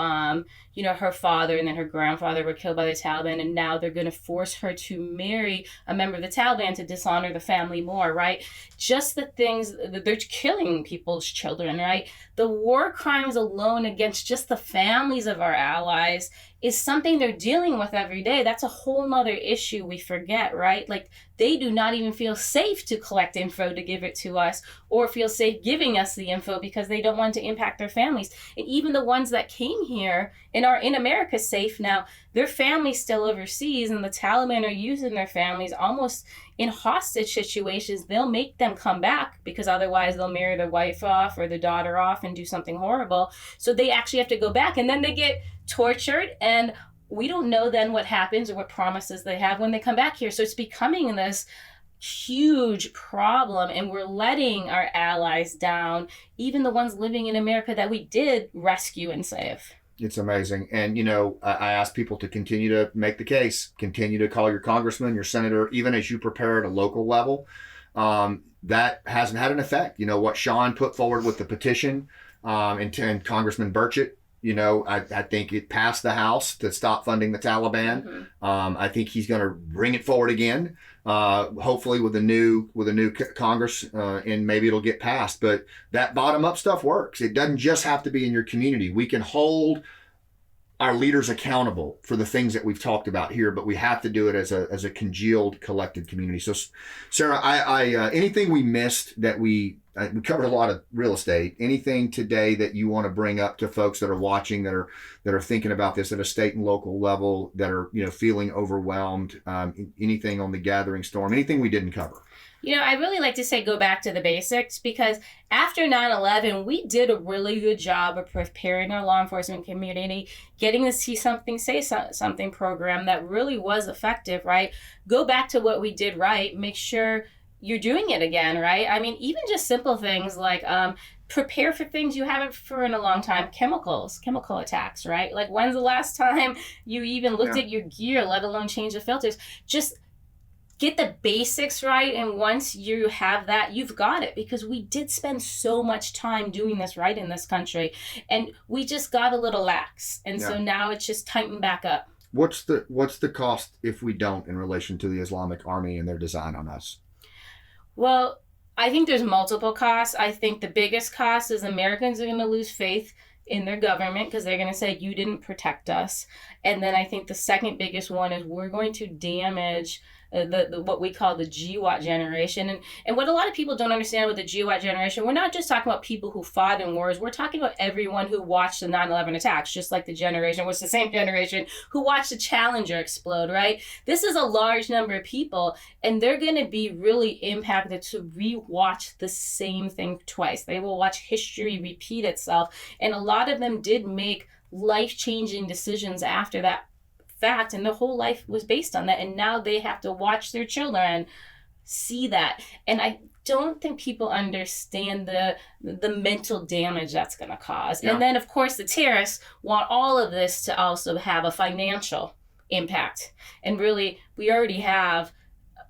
her father and then her grandfather were killed by the Taliban, and now they're going to force her to marry a member of the Taliban to dishonor the family more, right? Just the things, they're killing people's children, right? The war crimes alone against just the families of our allies is something they're dealing with every day. That's a whole nother issue we forget, right? Like, they do not even feel safe to collect info to give it to us or feel safe giving us the info because they don't want to impact their families. And even the ones that came here and are in America safe now, their families still overseas, and the Taliban are using their families almost in hostage situations. They'll make them come back because otherwise they'll marry their wife off or the daughter off and do something horrible. So they actually have to go back, and then they get tortured, and we don't know then what happens or what promises they have when they come back here. So it's becoming this huge problem, and we're letting our allies down, even the ones living in America that we did rescue and save. It's amazing. And, I ask people to continue to make the case, continue to call your congressman, your senator, even as you prepare at a local level. That hasn't had an effect. What Sean put forward with the petition and Congressman Burchett, I think it passed the House to stop funding the Taliban. I think he's going to bring it forward again, hopefully with a new Congress, and maybe it'll get passed. But that bottom up stuff works. It doesn't just have to be in your community. We can hold our leaders accountable for the things that we've talked about here, but we have to do it as a congealed, collected community. So, Sarah, I anything we missed that we we covered a lot of real estate. Anything today that you want to bring up to folks that are watching, that are thinking about this at a state and local level, that are, feeling overwhelmed? Anything on the gathering storm? Anything we didn't cover? I really like to say go back to the basics, because after 9/11, we did a really good job of preparing our law enforcement community, getting the See Something, Say Something program that really was effective, right? Go back to what we did right. Make sure you're doing it again, right? I mean, even just simple things like prepare for things you haven't for in a long time. Chemical attacks, right? Like, when's the last time you even looked at your gear, let alone change the filters? Just get the basics right, and once you have that, you've got it, because we did spend so much time doing this right in this country, and we just got a little lax, and so now it's just tightened back up. What's the cost if we don't, in relation to the Islamic Army and their design on us? Well, I think there's multiple costs. I think the biggest cost is Americans are going to lose faith in their government, because they're going to say, you didn't protect us. And then I think the second biggest one is we're going to damage the what we call the GWAT generation. And what a lot of people don't understand with the GWAT generation, we're not just talking about people who fought in wars. We're talking about everyone who watched the 9/11 attacks, just like the generation was the same generation who watched the Challenger explode, right? This is a large number of people, and they're going to be really impacted to re-watch the same thing twice. They will watch history repeat itself. And a lot of them did make life-changing decisions after that fact, and their whole life was based on that, and now they have to watch their children see that. And I don't think people understand the mental damage that's going to cause. And then, of course, the terrorists want all of this to also have a financial impact. And really, we already have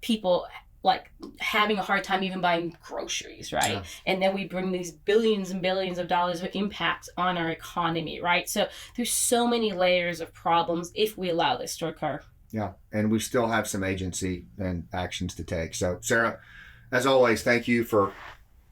people like having a hard time even buying groceries, right? And then we bring these billions and billions of dollars of impact on our economy, right? So there's so many layers of problems if we allow this to occur. Yeah, and we still have some agency and actions to take. So, Sarah, as always, thank you for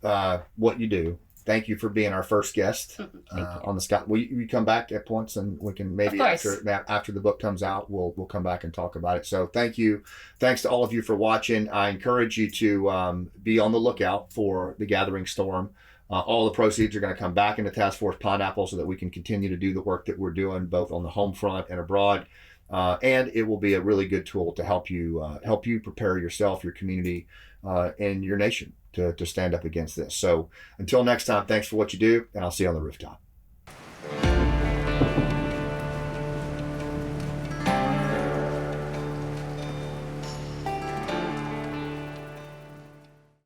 what you do. Thank you for being our first guest on the Scott. Will you come back at points, and we can maybe after the book comes out, we'll come back and talk about it. So thank you. Thanks to all of you for watching. I encourage you to be on the lookout for The Gathering Storm. All the proceeds are going to come back into Task Force Pineapple so that we can continue to do the work that we're doing both on the home front and abroad. And it will be a really good tool to help you prepare yourself, your community, and your nation to stand up against this. So until next time, thanks for what you do, and I'll see you on the rooftop.